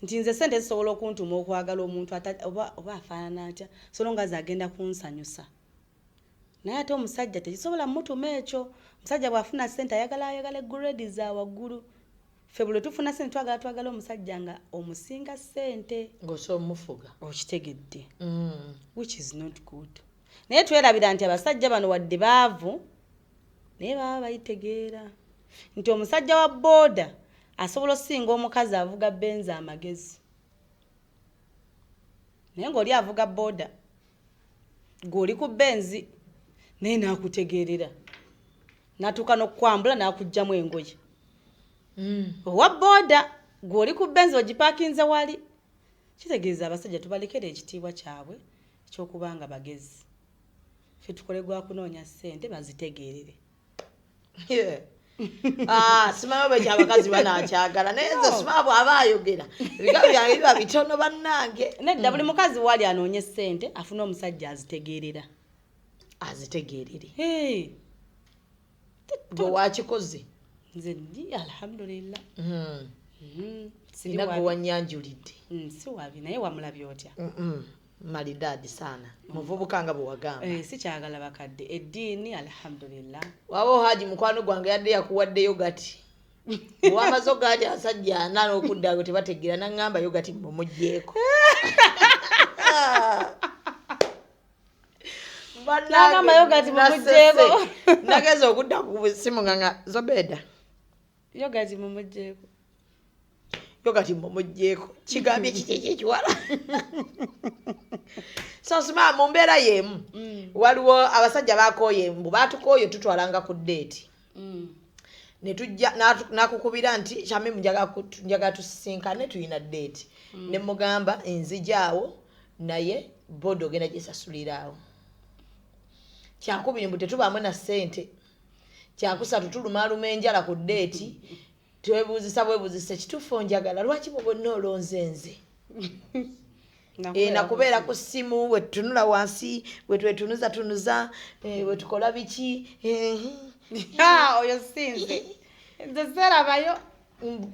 Nti nze ssente zisobola okuntuma okwagala omuntu oba afaanana atya so long as agenda kunsanyusa. Naye ate omusajja tekisobola mutuma ekyo. Omusajja bw'afuna ssente ayagala grade za waggulu. Ffe buli tufuna ssente twagala omusajja nga omusinga ssente. Ng'osobola omufuga. Okitegedde. Which is not good. Naye twerabira nti abasajja bano wadde baavu naye baba bayitegeera. Nti omusajja wa booda asobola osinga omukazi avuga benzi amagezi. Naye ng'oli avuga booda g'oli ku benzi naye naakutegeerera. Natuuka n'okukwambula n'akugjamu engoye. Owa booda g'oli ku benzi ogipaakinze wali. Kitegeeza abasajja tubalekere ekitiibwa kyabwe eky'okubanga bagezi. Ffe tukole gwa kunoonya ssente bazitegeerere. Simanyi bwe kyabakazi banaakyagala naye nze simanyi bw'aba ayogera ebigambo byange biba bitono bannange. Nedda buli mukazi wali anoonye ssente afuna omusajja azitegeerera. Azitegeerere. Gwe wakikoze? Nze ndi alhamdulillah. Sina gwe wannyanjulidde. Si wabi naye wamulabye otya? Maridadi sana. Muvubuka nga bwe wagamba. Sikyagala bakadde. Eddiini alhamdulillah. Wabo Haji mukwano gwange yadde yakuwadde yogati. Wamaze ogati asajja ana n'okuddago tebategeera n'angamba yogati mumuggyeko. N'agamba yogati mumuggyeko. Nageza okudda ku simu nga Zobeda. Yogati mumuggyeko. Yogati mumuggyeko. Kigambye kiki ekiwala. So sima mu mbeera y'emu. Waliwo abasajja bakooye mbu batukooye tutwalanga ku date. Ne tujja nakukubira nti kyame njaga tusisinkane tuyina date. Ne mugamba enzijaawo naye bodo genda gisasuliraawo. Kyakubiri mbu tetubaamu na ssente. Kyakusatu tulumaaluma enjala ku date. Twebuuzisa bwebuuzisa kituufu njagala lwaki bwonna olonze nze. Nakubeera ku ssimu wetutunula wansi wetwetunuza we tukola biki oyo sinze nze serabayo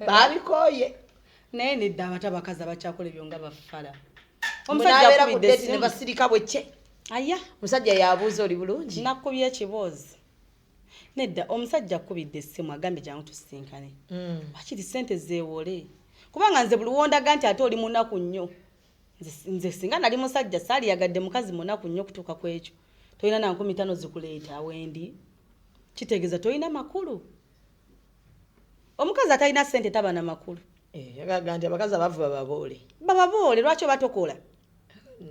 babikoye naye nedda abata bakazi abakyakola ebyo nga bafala omusajja kubidde ne basirika bwekye aya musajja yabuuza oli bulungi nakubye ekiboozi nedda omusajja akubidde essimu agambe jangu tusinkane akiri sente zeewole kubanga nze buli wondaga nti ate oli munaku nnyo nze singa nali musajja saali yagadde mukazi munaku nnyo kutuuka ku ekyo tolina na 5,000 zikuleeta wendi kitegeeza tolina makulu omukazi atalina sente taba na makulu yagaga nti abakazi abavu bababoole lwaki obatokola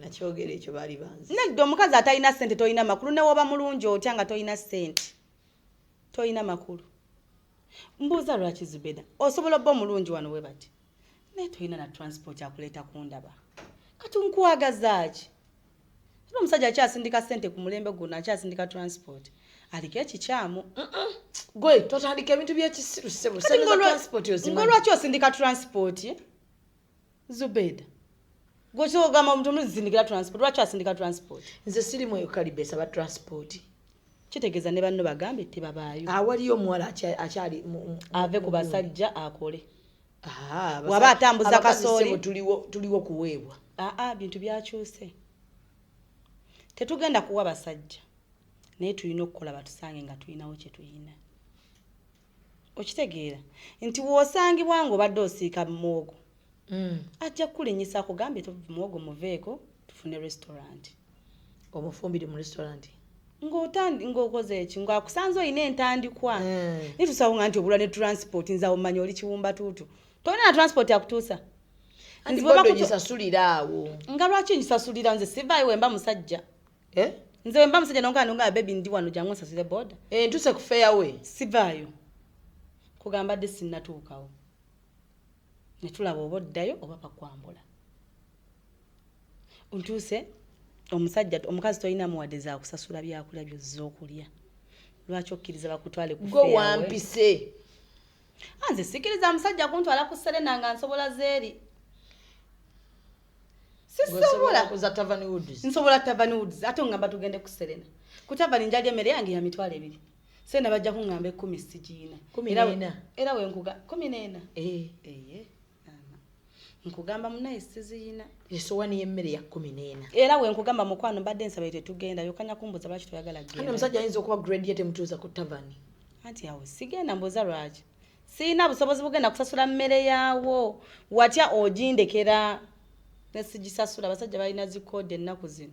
nakyogera ekyo baali banzi nedda omukazi atalina sente tolina makulu newoba mulungi otya nga tolina sente tolina makulu mbuuza lwaki Zubeda osobola obba omulungi wano we bati naye tolina na transport akuleeta kundaba kati nkuwagazaaki era omusajja akyasindika sente ku mulembe guno akyasindika transport aliko ekikyamu gwe totandika ebintu by'ekisiru ssebo ngo lwaki osindika transport Zubeda gokyogamba omuntu omuzindikira transport lwaki asindika transport nze sirimu eyo kalibesa ba transport kitegeeza ne banno bagambe tebabaayo awaliyo omuwala akyali ave ku basajja akole waba atambuza kasooli tuliwo kuweebwa bintu byakyuse tetugenda kuwa basajja naye tulina okukola batusange nga tulinawo kye tuyina okitegeera nti woosangibwa nga obadde osiika muwogo ajja kulinyisa akugambe muwogo muveeko tufune restaurant omufumbire mu restaurant ng'okoze eki ng'akusanze olina entandikwa nitusawo nti obulwa ne transport nzawo mmanya oli kiwumba tuutu tolina na transport akutuusa nzisasulira awo nga lwaki ngisasulira nze sivaayo wemba musajja nze wemba musajja nonga bebi ndi wano jangu nsasule boda ntuse ku fairway sivaayo kugamba dde sinnatuukawo ne tulaba oba oddayo oba bakwambula ntuuse omusajja omukazi tolina muwadde za kusasula byakulya byozza okulya lwaki okkiriza bakutwale ku gwe wampise nze sikiriza musajja kuntwala ku Serena nga nsobola zeeri sisobola kuza Tavern Woods nsobola Tavern Woods ate ngamba tugende ku Serena ku Tavern njali emmere yange ya mitwalo 2 Serena bajja kungamba 10 sigiina 14 era we nkuga 14 nkugamba munaye siziina esowani y'emmere ya 14 era we nkugamba mukwano mbadde nsaba tetugenda yokanya kumbuza lwaki toyagala genda kandi omusajja ayinza okuba grade yete mutuuza ku Tavern anti yawe sigenda mbuza lwaki siina busobozi bugenda kusasula mmere yaawo watya ogindekera nesigisasula abasajja balina zikode ennaku zino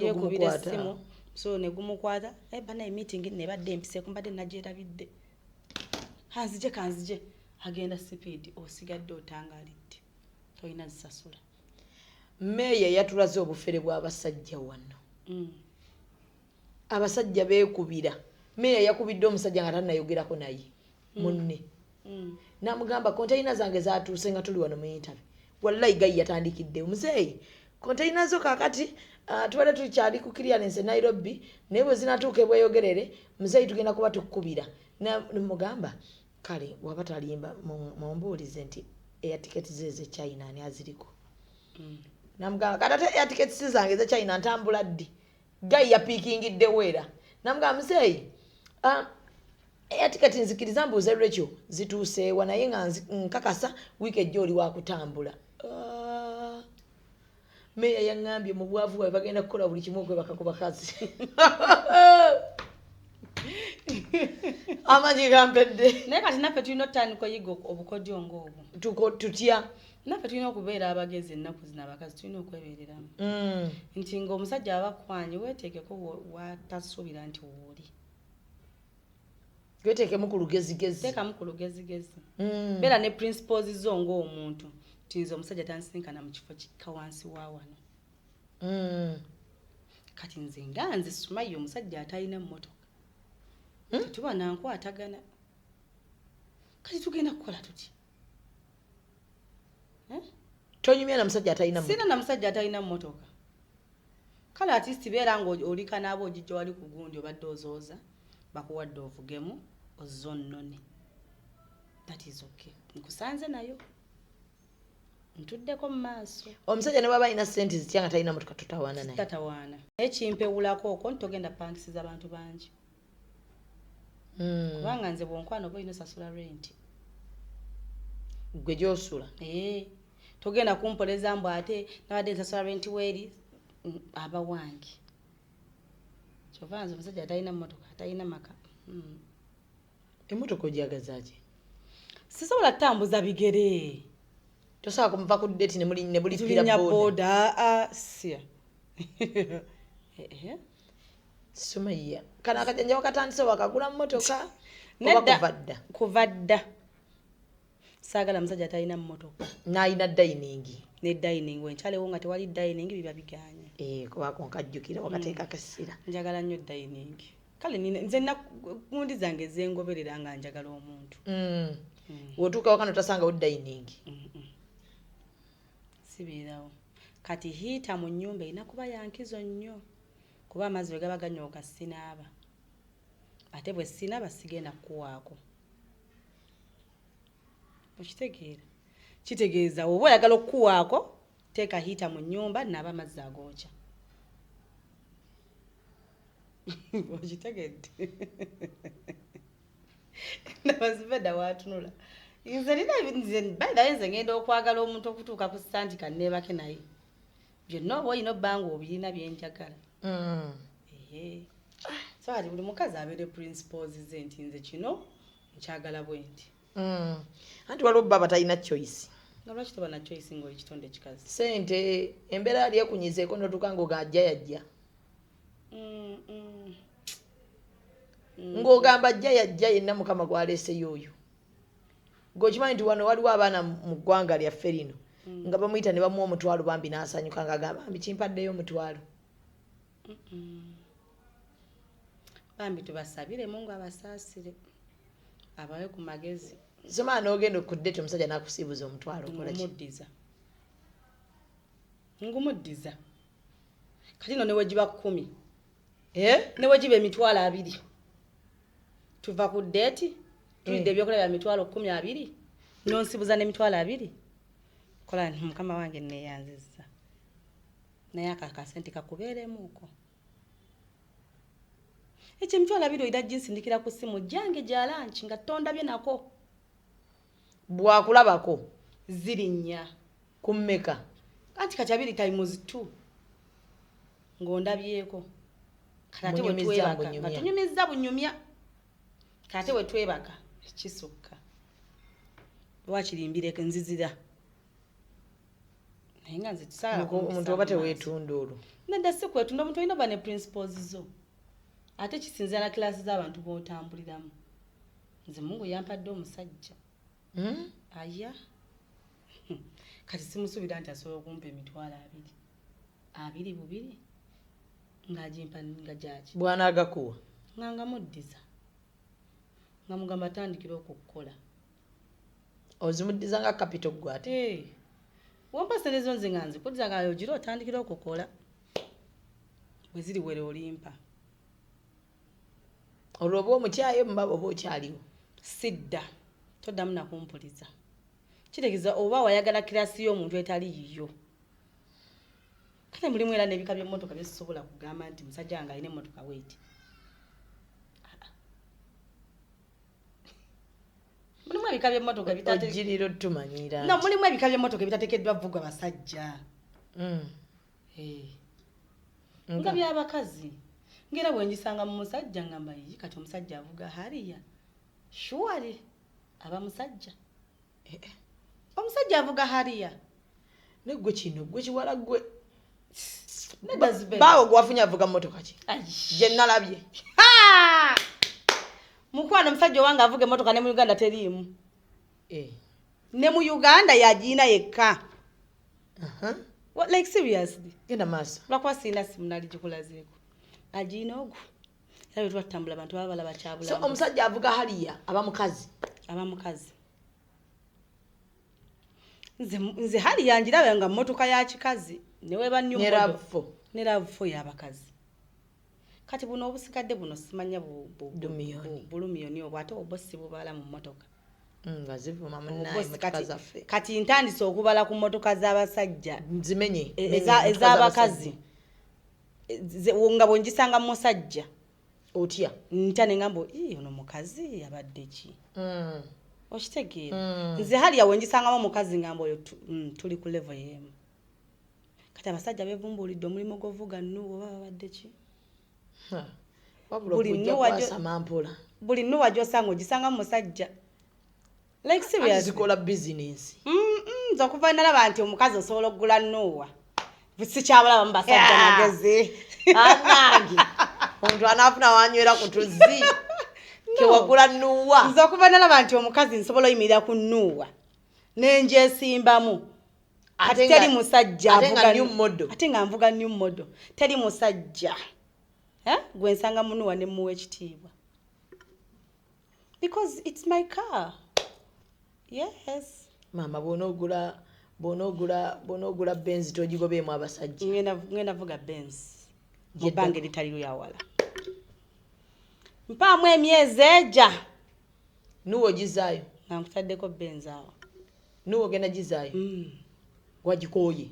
yekubira essimu so negumukwata banaye meeting nebadde empiseeku mbadde nagyerabidde kanzije agenda speed osigadde otangalidde tolina zisasula meeya yatulaze obufere bw'abasajja wano abasajja beekubira meeya yakubidde omusajja nga tannayogerako naye munne namugamba konteyina zange zatuuse nga tuli wano mu interview wallahi gayi yatandikidde muzeeyi konteyina zo kakati tubadde tukyali ku clearance Nairobi naye bwe zinatuuka ebweyogerere muzeeyi tugenda kuba tukubira namugamba kale waba talimba mumbuulize nti air tickets ze China ani aziriko namugamba kati air tickets zange ze China ntambula ddi gayi yapiikingidde weera namugamba muzeeyi air ticket nzikiriza mbuuze lwekyo zituuseewa naye nga nkakasa wiiki ejja oli wakutambula meeya yaŋŋambye mu bwavu bwabe bagenda kukola buli kimu okwebaka ku bakazi amanyi gampedde naye kati naffe tulina otandika oyiga obukodyo ng'obwo tutya naffe tulina okubeera abagezi ennaku zino abakazi tulina okwebeereramu nti ng'omusajja abakwanye weeteekeko watasuubira nti wooli weteekemu ku lugezigezi teekamu ku lugezigezi beera ne principles zo ng'omuntu tinza omusajja tansinkana mu kifo kikka wansi wa wano kati nze nga nze Sumaya omusajja atalina mmotoka tetuba nankwatagana kati tugenda kukola tuti tonyumya na musajja atalina sina na musajja atalina mmotoka kale atisti beera nga olika naabo ogijja wali ku gundi obadde ozooza bakuwadde ovugemu ozzo nnone that is okay nkusanze nayo ntuddeko mu maaso omusajja ne bwaba alina sente zitya nga talina motoka tutawaana naye tatawaana naye kimpewulako okwo ntogenda pangisiza abantu bangi kubanga nze bwonkwano boyino sasula rent gwe gyosula togenda kumpoleza mbu ate nabadde nsasula rent weri aba wange kyova nze omusajja atalina mmotoka atalina maka emmotoka ogyagazaaki sisobola kutambuza bigere tosobola kumuva ku date ne bulipira boda sia Sumaiya kana akajanja wakatandise wakagula mmotoka kuva dda saagala musajja atalina mmotoka n'alina dining ne dining wenkyalewo nga tewali dining biba biganye kubako nkajjukira wakateeka kasira njagala nnyo dining kale nze nakundi zange ezengoberera nga njagala omuntu wotuuka wakano tasangawo dining sibeerawo kati hiita mu nnyumba erina kuba yankizo nnyo kuba amazzi bwe gaba ganyooka sinaaba ate bwe sinaaba sigenda kuwaako okitegeera kitegeeza oba oyagala okuwaako teeka hiita mu nnyumba naaba amazzi agookya okitegedde nabazibedda waatunula nze nze ngenda okwagala omuntu okutuuka ku sandika neebake naye byonna oba olina obbanga obirina byenjagala so ati buli mukazi abeere principles ze nti nze kino nkyagala bwe nti anti waliwo baba talina choice nga lwaki toba na choice ng'oli kitonde kikazi sente embeera ali ekunyizeeko notuuka ng'oga ajja yajja ng'ogamba ajja yajja yenna mukama gwaleeseyo oyo gweokimanyi nti wano waliwo abaana mu ggwanga lyaffe lino nga bamuyita ne bamuwa omutwalo bambi n'asanyuka ng'agamba bambi kimpaddeyo omutwalo bambi tubasabire Mungu abasaasire abawe ku magezi somaa n'ogenda okuddete omusajja n'akusiibuza omutwalo ngumuddiza kati no newe giba 10 newe giba emitwalo 2 tuva ku date tulidde ebyokulaba emitwalo 12 nonsibuza n'emitwalo 2 kola mukama wange neyanziza naye akakasente kakubeeremuuko ekyo emitwalo 2 oyina ginsindikira ku simu gyange gya lanchi nga tondabye nako bwakulabako zirinnya kummeka anti kati 2 times 2 ng'ondabyeko kati wetwebaka nga tunyumiza bunyumya kati wetwebaka ekisukka lwakirimbireko nzizira naye nga nze tusaala omuntu oba teweetunda olwo nedda si kwetunda omuntu olina oba ne principles zo ate kisinzira na kilasi z'abantu b'otambuliramu nze Mungu yampadde omusajja aya kati simusuubira nti asobola okumpa emitwalo 2 bubiri ng'agimpa nga gyaki bw'anaagakuwa nga ngamuddiza nga mugamba atandikira okukola ozimuddiza nga kapito gwe ate wampa sente zo nze nga nzikuddiza nga ogira otandikira okukola bwe ziri were olimpa olwo oba omukyaye mubaba oba okyaliwo sidda toddamu nakumpuliza kitegeeza oba wayagala kirasi y'omuntu etali yiyo kale mulimu era n'ebika by'emmotoka byesobola kugamba nti musajja wange alina emmotoka weeti mulimu ebika by'emmotoka ojjiriro tumanyira no mulimu ebika by'emmotoka ebitateekeddwa vugwa basajja nga by'abakazi ngera bwenjisanga mu musajja ngamba yi kati omusajja avuga hariya shuwari aba musajja omusajja avuga hariya negwe kino gwe kiwala gwe nedazbe bawo gwafunye avuga mmotoka ki gye nalabye mukwano omusajja wange avuga emmotoka ne mu Uganda teriimu ne mu Uganda yagiina yekka like seriously genda maaso lwakuba siina simu nali gikulazeeko agiina ogwo era bwe twatambula abantu baba balaba kyabulamu so omusajja avuga haliya aba mukazi nze hali yanjirabe nga mmotoka ya kikazi neweba nnyo ne ravfo y'abakazi kati buno obusikadde buno simanya bulumiyoni obwo ate obwo si bubala mu mmotoka nga zivuma munnaye mmotoka zaffe kati ntandise okubala ku mmotoka z'abasajja nzimenye ez'abakazi nga bwenjisanga musajja otya ntya nengambo ono mukazi abadde ki okitegeera nze hali yawe njisangamu omukazi ngambo oyo tuli ku level yemu kati abasajja bevumbulidde omulimu gw'ovuga nnuwo baba babadde ki buli nnuwa gy'osanga ogisangamu musajja like serious zikola business nze okuva nalaba nti omukazi osobola okugula nnuwa sikyabulaba mu basajja magezi anange omuntu anafuna wanywera ku tuzzi kewagula nnuwa nze okuva nalaba nti omukazi nsobola oyimirira ku nnuwa nenjesimbamu ate teri musajja ate nga nvuga new model teri musajja gwe nsanga munuwa ne muwe ekitiibwa because it's my car. Yes mama bonogula Benz togigobeemu abasajja ngenda vuga Benz mubange litali yawala mpaamu emyezi eja nuwo gizaayo nankutaddeko Benz awo nuwo genda gizaayo wagikooye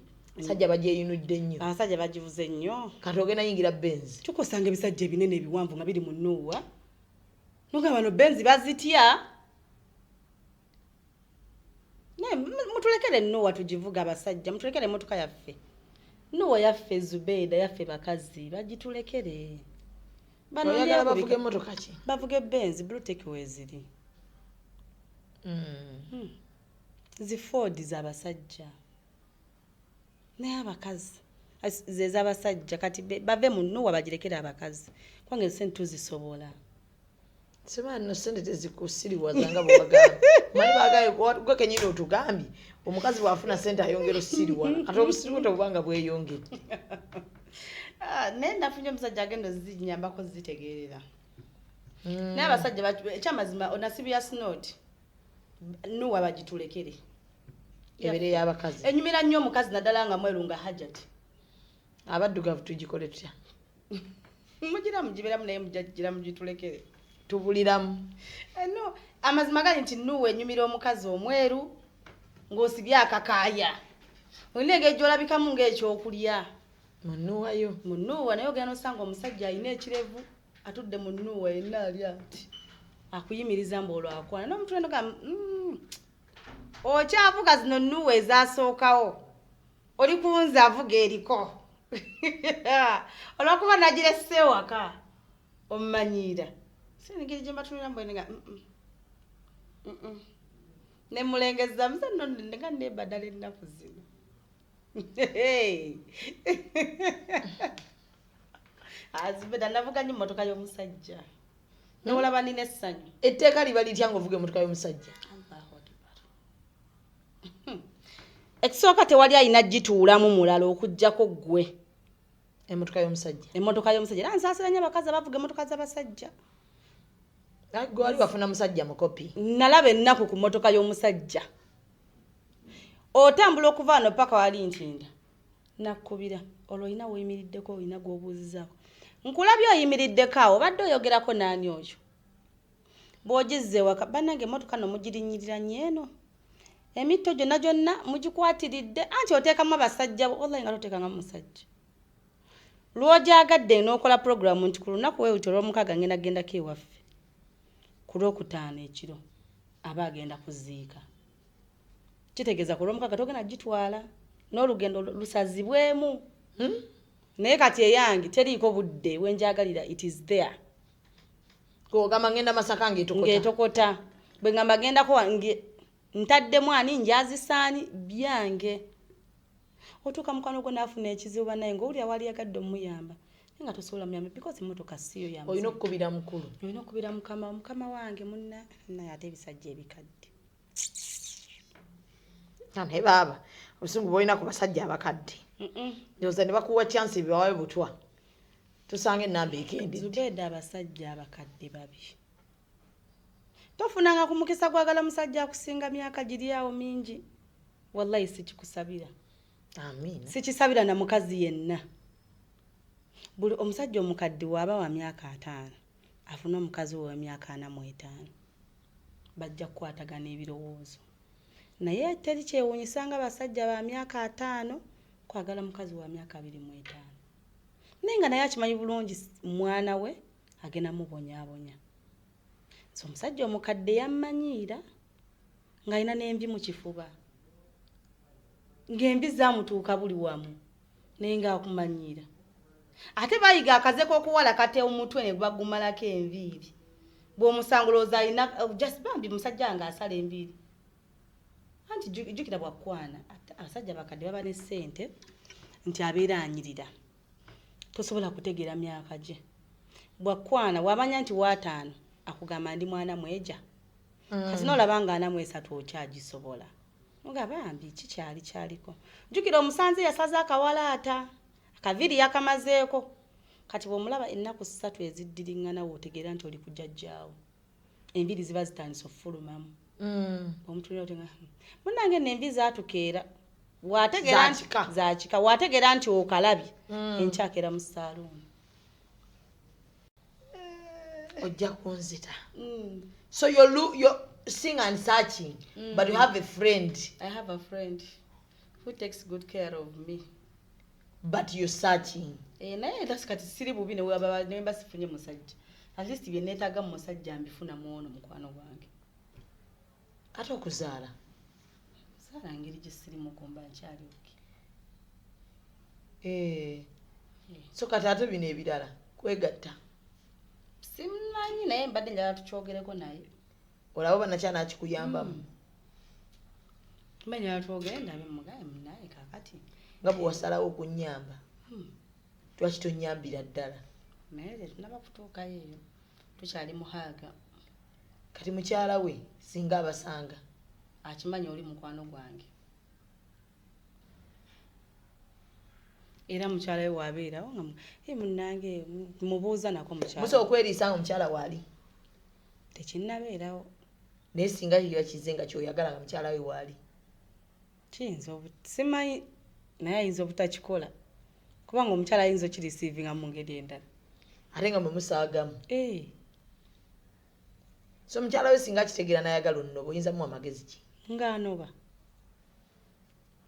sajja bagyeyinudde nnyo abasajja bagivuze nnyo kati ogenda yingira Benz tukosanga ebisajja ebinene ebiwanvu nga biri mu nuwa nunga bano Benz bazitya mutulekere nuwa tugivuga abasajja mutulekere emotoka yaffe nuwa yaffe Zubeda yaffe bakazi bagitulekere bano oyagala bavuge emotoka ki bavuge Benz blue takeaway ziri zi Ford z'abasajja naye abakazi zeza abasajja kati bave mu nuwa bagirekere abakazi kwange sente tuzisobola sema no sente tezikusiriwazanga bwagamba mali bagaye gwe kenyino otugambye omukazi bwafuna sente ayongera osiriwa ate obusiriwa tobanga bweyongedde nenda funye musajja agenda zinyambako zitegerera naye abasajja ekyamazima onasibya snot nuwa bagitulekere ebere y'abakazi enyumira nnyo omukazi naddala nga mweru nga hajati abaddugavu tugikole tutya mugira mugiberamu naye mujagira mugitulekere tubuliramu no amazima gali nti nuwe enyumira omukazi omweru ng'osibye akakaaya olina ejjolabikamu ng'ekyokulya munuwa naye ogenda osanga omusajja alina ekirevu atudde mu nuwa yenna alya nti akuyimiriza mbolwakwana n'omuntu eno ga okyavuga zino nuwa ezasookawo oli kunze avuga eriko olwakuba nagirese waka omumanyiira sinigiri gye mbatunira mbwene nga ne mulengeza muzanno nga nebadala ennaku zino azibeda navuga nnyo mmotoka y'omusajja nolaba nina essanyu etteeka liba litya ng'ovuga emmotoka y'omusajja ekisooka tewali alina gituulamu mulala okuggyako ggwe emmotoka y'omusajja era nsaasiranya abakazi abavuga emmotoka z'abasajja gwali wafuna musajja mukopi nalaba ennaku ku mmotoka y'omusajja otambula okuva wano paka wali ntinda nakkubira olwo olina weeyimiriddeko olina gw'obuuzizaako nkulabye oyimiriddeko awo obadde oyogerako naani oyo bw'ogizze waka bannange emmotoka nomugirinyirira nyeeno emitto gyonna mugikwatiridde anti oteekamu abasajja wallahi nga toteekangamu musajja lw'ogyagadde n'okola puroguramu nti ku lunaku weewuti olw'omukaaga ngenda gendako ewaffe ku lwokutaano ekiro aba agenda kuziika kitegeeza ku lw'omukaaga togenda gitwala n'olugendo lusazibwemu naye kati eyange teriiko budde wenjagalira it is there kogamba ngenda Masaka ng'etokota bwe ngamba gendako ntaddemu ani njazisaani byange otuuka mukwano gwo naafuna ekizibu banaye ng'owulira wali yagadde omuyamba nga tosobola muyamba because emmotoka siyo yamba olina okukubira mukulu olina okukubira mukama wange munna naye ate ebisajja ebikadde naye baaba obusungu bwolina ku basajja abakadde ndowooza ne bakuwa chance bibawawe butwa tusanga ennamba ekendedde Zubeda abasajja abakadde babi tofunanga ku mukisa gwagala musajja akusinga myaka giri awo mingi wallahi sikikusabira amiina sikisabira na mukazi yenna buli omusajja omukadde waaba wa myaka 5 afuna omukazi wa myaka 45 bajja kukwatagana ebirowoozo naye teri kyewuunyisanga basajja ba myaka 5 kwagala mukazi wa myaka 25 nenga naye akimanyi bulungi mwana we agenda mubonyaabonya. So omusajja omukadde yammanyiira ng'alina n'envi mu kifuba, ng'envi zaamutuuka buli wamu naye ng'akumanyiira. Ate bayiga akaze k'okuwala kate omutwe ne bagumalako enviiri. Bw'omusangulooza alina just bambi musajja nga asala enviiri. Anti jjukira bwakwana abasajja bakadde baba ne ssente nti abeera anyirira. Tosobola kutegeera myaka gye. Bwakwana wamanya nti w'ataano akugamba ndi mwana mweja. Kati n'olaba nga ana mwesatu okyagisobola. Nga bambi kikyali kyaliko. Jjukira omusanze yasaza akawalaata. Akaviri yakamazeeko. Kati bw'omulaba ennaku 3 eziddiringana w'otegeera nti oli kujjajjaawo. Enviri ziba zitandise okufulumamu. Omutulira otenga. Munnange n'envi zaatukeera. Waategeera nti zaakika. Waategeera nti okalabye. Enkyakera mu saaluuni. Ojja kunzita. So you're singing and searching, but you have a friend. I have a friend who takes good care of me. But you're searching. Naye that's kati siri bubi ne waba ne basifunye musajja. At least bye neetaaga mu musajja mbifuna muono mukwano gwange. Ate okuzaala. Zaala ngeri gye siri mukomba nkyali oki. So kati ate bino ebirala kwegatta. Simanyi naye mbadde njala tukyogereko naye. Olaba banakyana akikuyambamu. Manya twogere ndabe mugaye naye kakati. Nga bwe wasalawo okunyamba. Lwaki tonyambira ddala? Naye tunaba kutuukayo eyo. Tukyali muhaaga. Kati mukyala we singa abasanga. Akimanyi oli mukwano gwange. Era mukyala we waabeerawo nga munnange mubuuza nako mukyala. Musa okweriisa nga mukyala waali. Tekinnabeerawo. Naye singa kize nga kyoyagala nga mukyala we waali. Kiyinza simanyi naye ayinza obutakikola. Kubanga omukyala ayinza okirisiivinga mu ngeri endala. Ate nga mumusaagamu. So mukyala we singa kitegeera n'ayagala onnoba oyinza mu amagezi ki? Ng'anoba.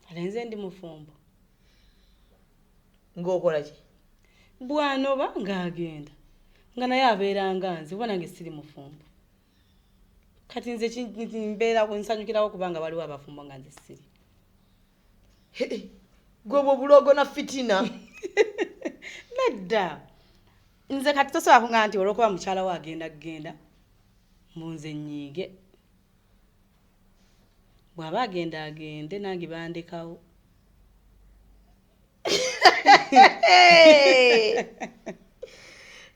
Alenze ndi mufumbo. Ng'okola ki? Bw'anoba ng'agenda. Nga naye abeera nga nze kuba nange siri mufumbo. Kati nze mbeera nsanyukirawo kubanga waliwo abafumbo nga nze siri. Gwe bulogo na fitina. Nedda. Nze kati tosobola kuŋŋamba nti olw'okuba mukyala we agenda munze nyiige. Bw'aba agende nange bandekawo.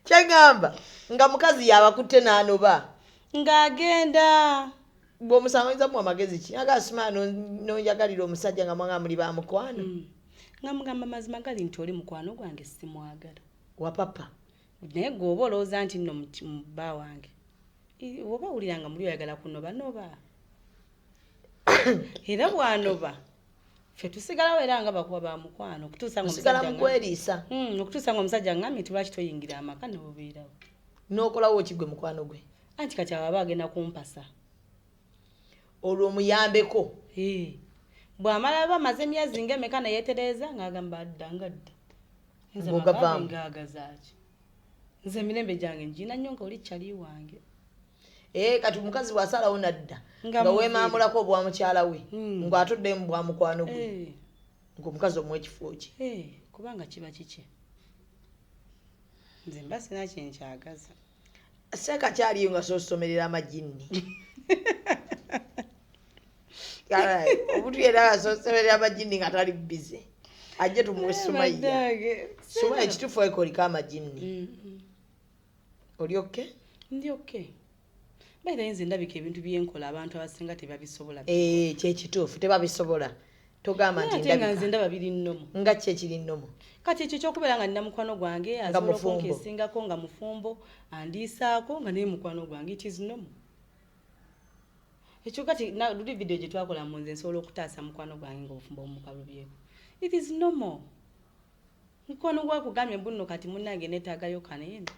Kyagamba nga mukazi yabakutte n'anoba. Ng'agenda. Bw'omusanga oyinza mu amagezi ki? Agasima n'oyagalira omusajja nga mwanga muli ba mukwano. Nga mugamba mazima gali nti oli mukwano gwange simwagala. Wa papa. Naye gwoba olowooza nti nno mubba wange. Oba owulira nga muli oyagala kunoba. Era bw'anoba. Ffe tusigalawo era nga bakuba ba mukwano. Okutuusa nga omusajja ngambye nti lwaki toyingira amaka n'obubeerawo. N'okolawo ki gwe mukwano gwe? Anti kati aba agenda kumpasa. Olwo omuyambeko. Bw'amala bamaze emyezi ng'emeka ne yeetereeza ng'agamba adda. Nze makabe ng'agazaaki. Nze emirembe gyange ngina nnyo nga oli kyali wange. Kati omukazi bw'asalawo nadda nga weemaamulako obwa mukyala we ng'atudde mu bwa mukwano gwe. Ng'omukazi omuwa ekifo ki? Kubanga kiba kiki. Nze mba sina kyenkyagaza. Sekakyaliyo nga sosomerera amajinni. Omuntu yenna asosomerera amajinni nga tali bize. Ajje tumuwe Sumaiya. Sumaiya ekituufu ekoliko amajinni. Oli okay? Ndi okay. Baira nze ndabika ebintu byenkola abantu abasinga tebabisobola. Kyekituufu tebabisobola. Togamba nti ndabika. Nze ndaba biri nnomo. Nga ki ekiri nnomo? Kati ekyo ky'okubeera nga nina mukwano gwange asobola okunkesingako nga mufumbo andiisaako nga naye mukwano gwange it is nnomo. Ekyo kati luli video gye twakola mu nze nsobola okutaasa mukwano gwange ng'obufumbo bumukalubyeko. It is normal. Mukwano gwakugambye mbuno kati munnange neetaagayo kaneeno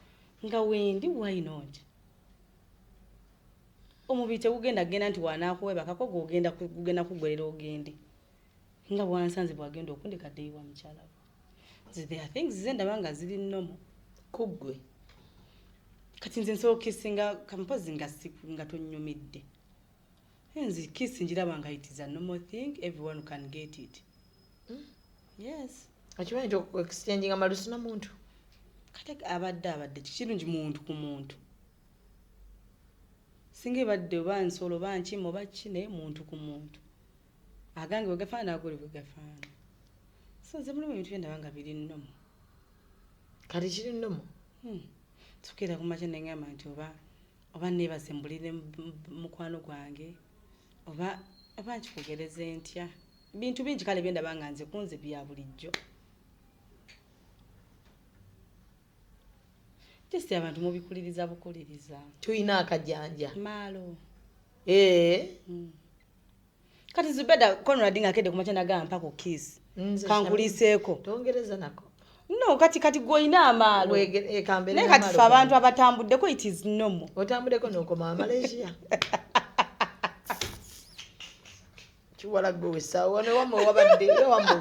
nga wendi why not? Omubiri tegugenda genda nti wanaakuwebakako gugenda kugwerera ogende. Nga bwansanze bwagenda okundekadde ewa mukyala we. There are things ze ndaba nga ziri nnomo. Kuggwe. kati nze nsobola okukisinga kampozi nga tonnyumidde enzi kisi njiraba nga it is a normal thing, everyone can get it. Yes. Akimanyi nti okuexchanging amalusu na muntu kati abadde kirungi muntu ku muntu singa ebadde oba nsolo oba nkima oba ki naye muntu ku muntu agange bwe gafaana agole bwe gafaana so nze mulimu ebintu byendaba nga biri nnomo kati kiri nnomo tukira ku makya neŋŋamba nti oba neebase mbulire mukwano gwange oba nkikugereze ntya bintu bingi kale byendaba nga nze kunze bya bulijjo just abantu mubikuliriza bukuliriza tuyina akajanja maalo kati Zubeda Conrad ngakede ku makya nagamba ku kiss kankuliseeko tongereza nako no kati goina amaalo naye kati fe abantu abatambuddeko it is normal otambuddeko nokoma Malaysia chiwala gwe sawa ne wamwe wabadde wamwe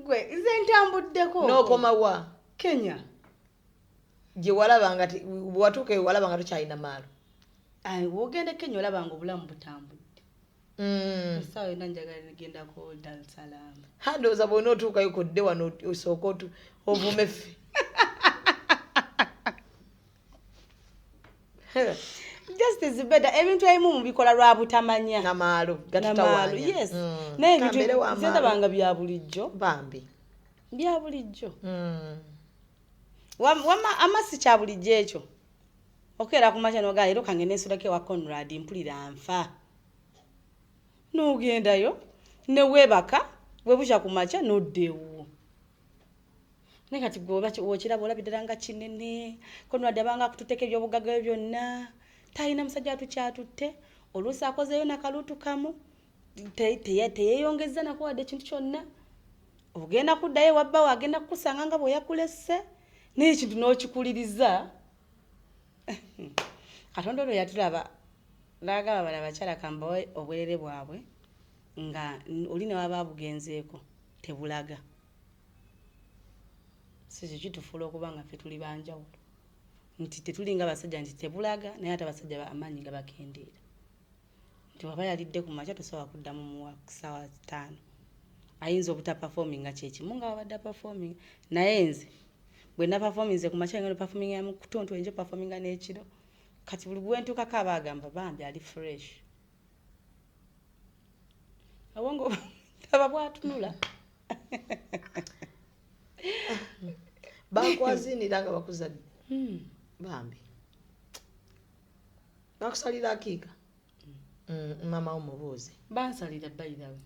gwe ize ntambuddeko nokoma wa Kenya je walabanga ti watuke walabanga tukyalina maalo wogende Kenya olabanga obulamu butambudde sawa nanjagala ngenda ko Dar es Salaam handoza bono tuka yuko de wano osokotu ovumefe just is better ebintu ebimu mubikola lwa butamanya na maalo gatutawanya yes naye ebintu zendabanga bya bulijjo bambi bya bulijjo wama amasi kya bulijjo ekyo okera ku makya noga ero kange nesulake wa Conrad mpulira nfa n'ogendayo ne weebaka webucha ku makya n'oddeewo naye kati gwe wokiraba olabidala nga kinene Conrad abanga akututeka ebyobugagga byonna talina musajja atukyatutte oluusi akozeyo nakalutu kamu teyeyongeza nakuwadde ekintu kyonna ogenda kuddayo wabba wagenda kukusanga nga bweyakulese naye ekintu n'okikuliriza Katonda olwo yatulaba n'agamba bala bakyala kamba obwerere bwabwe nga oli ne waba bugenzeeko tebulaga sikyo kitufuula okuba nga ffe tuli banjawulo nti tetulinga basajja nti tebulaga naye ate abasajja amaanyi nga bakendeera nti waba yalidde ku makya tosobola kuddamu mu ssaawa 5 ayinza obutaperforminga kyekimu nga wabadde performing naye nze bwe naperforminze ku makya ngeno performing ya mu kutonto enjo performinga n'ekiro kati buli bwentukako abagamba bambi ali fresh awongo aba bwatunula bakwazinira nga bakuzadde bambi bakusalira akiika mama omubuuze bansalira bayirawe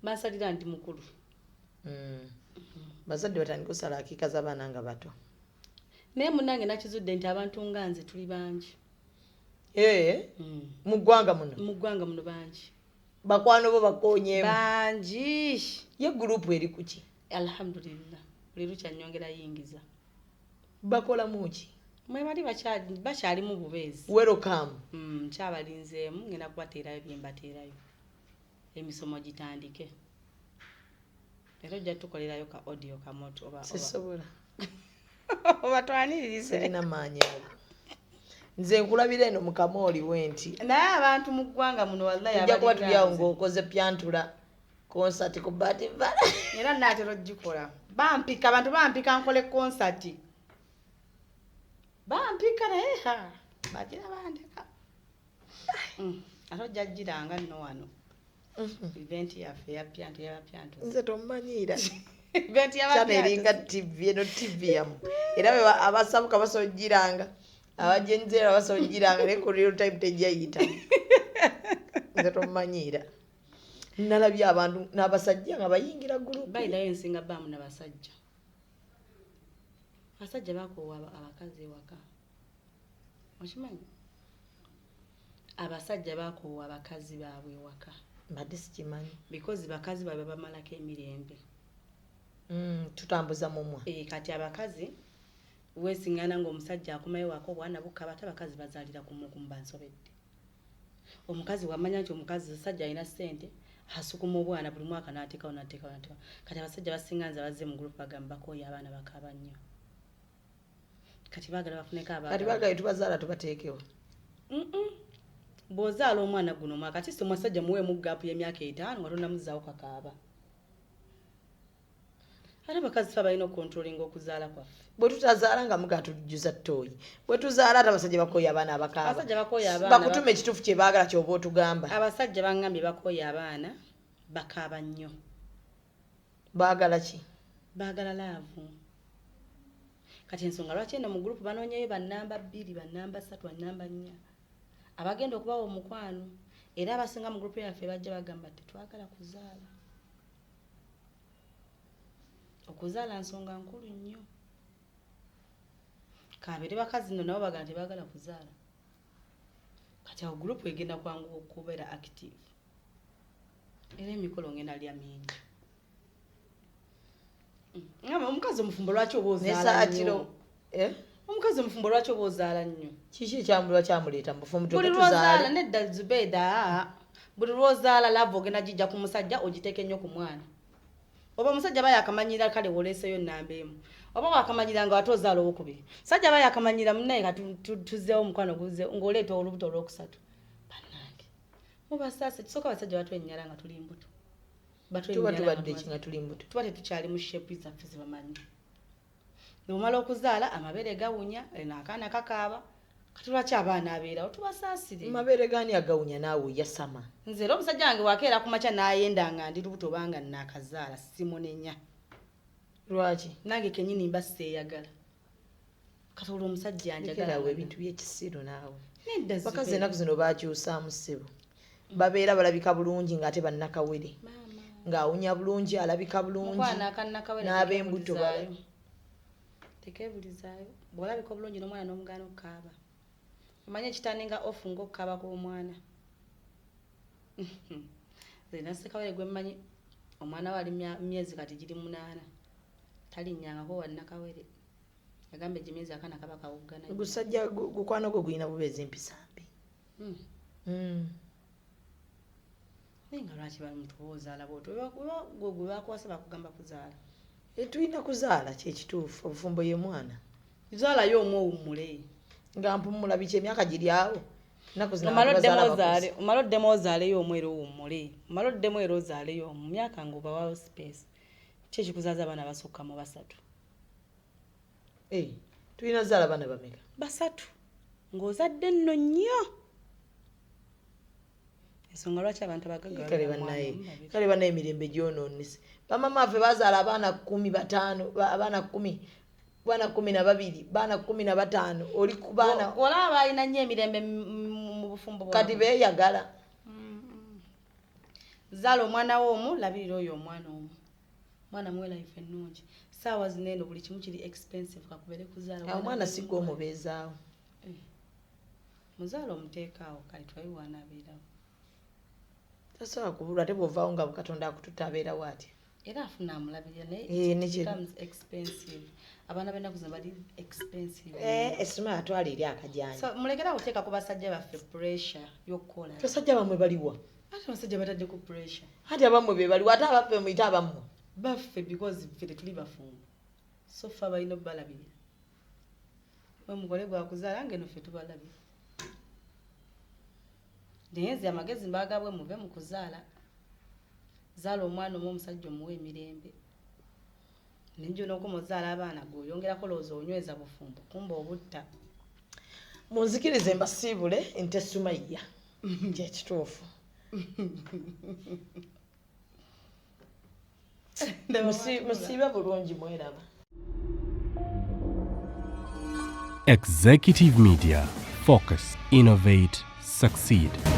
bansalira ndi mukulu bazadde batandika okusala akiika z'abaana nga bato naye munange nakizudde nti abantu nga nze tuli bangi mu ggwanga muno bangi bakwano bo bakonyeemu bangi ye gurupu eri kuki alhamdulillah buli lukyanyongera yingiza bakola muki mwe bali bakyali mu bubeezi welcome kyabalinzeemu ngenda kubateerayo byembateerayo emisomo gitandike era ojja tukolerayo ka audio kamoto sisobola oba twaniririze sirina maanyi ago nze nkulabira eno mukamooli wenti naye abantu mu ggwanga muno wallahi ojja kuba tulyawo ng'okoze pyantula konsati ku Bativara era naatera ogikola bampika abantu bampika nkole konsati bampika naye bagira bandeka ate ojja giranga nno wano event yaffe yapyantu yapyantu nze tomanyiira event eringa TV eno TV yamu era abasabuka basojiranga abajenzera basojiranga ne ku real time tejayita nze tomanyiira nalabye abantu n'abasajja nga bayingira group bayidayo ensinga bamu n'abasajja abasajja bakoowa abakazi waka okimanyi abasajja bakoowa abakazi baabwe waka mbadde sikimanyi because bakazi baabwe bamalako emirembe tutambuza mumwa kati abakazi wesingana ng'omusajja akomayo waka obwana bukaba ate abakazi bazaalira kumba nsobedde omukazi wamanya nti omukazi sajja alina ssente asukuma obwana buli mwaka n'ateekawo kati abasajja basinga nze bazze mu group bagamba bakooya abaana bakaba nnyo kati bagala bafuneka abagala kati bagala tubazaala tubateekewo bw'ozaala omwana guno mwakati si musajja muweemu gaapu y'emyaka 5 nga tonamuzaawo kakaaba ate bakazi fe balina okontrolinga okuzaala kwaffe bwe tutazaala nga mugatujjuza ttooyi bwe tuzaala ate abasajja bakooya abaana abakaaba abasajja bakooya abaana bakutuma ekituufu kye baagala ky'oba otugamba abasajja bangambye bakooya abaana bakaaba nnyo baagala ki baagala laavu kati ensonga lwaki eno mu gurupu banoonyeyo bannamba 2 bannamba 3 bannamba 4 abagenda okubawa omukwano era abasinga mu gurupu yaffe bajja bagamba tetwagala kuzaala okuzaala nsonga nkulu nnyo kabiri bakazi nno nabo bagamba tebagala kuzaala kati awo gurupu egenda kwangu okubeera active era emikolo ngenda lya mingi ngamba omukazi omufumbo lwaki oba ozaala nnyo omukazi omufumbo lwaki oba ozaala nnyo kiki ekyamulwa kyamuleeta mufumbo buli lwozaala nedda Zubeida buli lwozaala lava ogenda gijja ku musajja ogiteeke nnyo ku mwana oba omusajja aba yakamanyira kale woleeseyo nnamba emu oba wakamanyira nga watozaala owokubiri sajja aba yakamanyira munnaye katuzzeewo omukwano guze ng'oleeta olubuto olwokusatu bannange mubasaase kisooka abasajja batwennyala nga tuli mbuto tuba tubadde ki nga tuli mbuto tuba tetukyali mu shepu zaffe zebamanyi nomala okuzaala amabeere gawunya eno akaana kakaaba kati lwaki abaana abeerawo tubasaasire mabeere gaani agawunya naawe yasama nze era omusajja wange wakeera ku makya n'ayenda nga ndi lubuto obanga nnaakazaala simunenya lwaki nange kenyini mba seeyagala kati olwo omusajja yanjagalawo ebintu by'ekisiru naawe bakazi ennaku zino baakyusaamu ssebo babeera balabika bulungi ng'ate bannakawere ng'awunya bulungi alabika bulungi n'ab'embuto tekebulizaayo bw'olabika obulungi n'omwana n'omugaana okukaaba omanye ekitani nga ofu ng'okukaaba kw'omwana zena sekawere gwe mmanyi omwana we ali myezi kati giri 8 talinnyangako wannakawere yagambe gyemyezi akaana kaba kawuggana gusajja gukwano gwe gulina bubeezi empisa mbi naye nga lwaki bamuntu ozaala bwotyo gwe bakwasa bakugamba kuzaala tulina kuzaala kyekituufu obufumbo ye mwana zaalayo omwo owummule nga mpumula biki emyaka giri awo omala oddemu ozaaleyo omwo era owummule omala oddemu era ozaaleyo mu myaka ng'obawawo space kyekikuzaaza abaana basukka mu 3 tulina zaala baana bameka 3 ng'ozadde nno nnyo ensonga lwaki abantu kale bannaye emirembe gyonoonese bamama ffe bazaala abaana 15 abaana 10 baana 12 baana 15 oli ku baana olaba alina nnyo emirembe mu bufumbo kati beeyagala zaala omwana w'omu labirira oyo omwana omu mwana mwelaife ennungi saawa zineeno buli kimu kiri expensive kakubere kuzaala omwana sigwa omubeezaawo muzaala omuteekaawo kale twayiwaana abeerawo tasobola kubulwa ate bw'ovaawo nga Katonda akututa abeerawo atya era afuna amulabirira naye becomes expensive abaana b'ennaku zino bali expensive essoma atwala eri akajanja so mulekera kuteeka ku basajja baffe pressure y'okukola basajja bamwe baliwa ate abasajja batadde ku pressure ate abamwe be baliwa ate abaffe muyite abamwe baffe because ffe tetuli bafumbo so ffe abalina obbalabirira omugole gwakuzaala ngeno ffe tubalabira naye nze amagezi mbaagabwe muve mu kuzaala zaala omwana omu omusajja omuwa emirembe nejjo n'okumuzaala abaana gweoyongerako lowooza onyweza bufumbo kumba obutta munzikirize mbasiibule nte Sumaiya kyekituufu musiibe bulungi mweraba. Executive Media. Focus, innovate, succeed.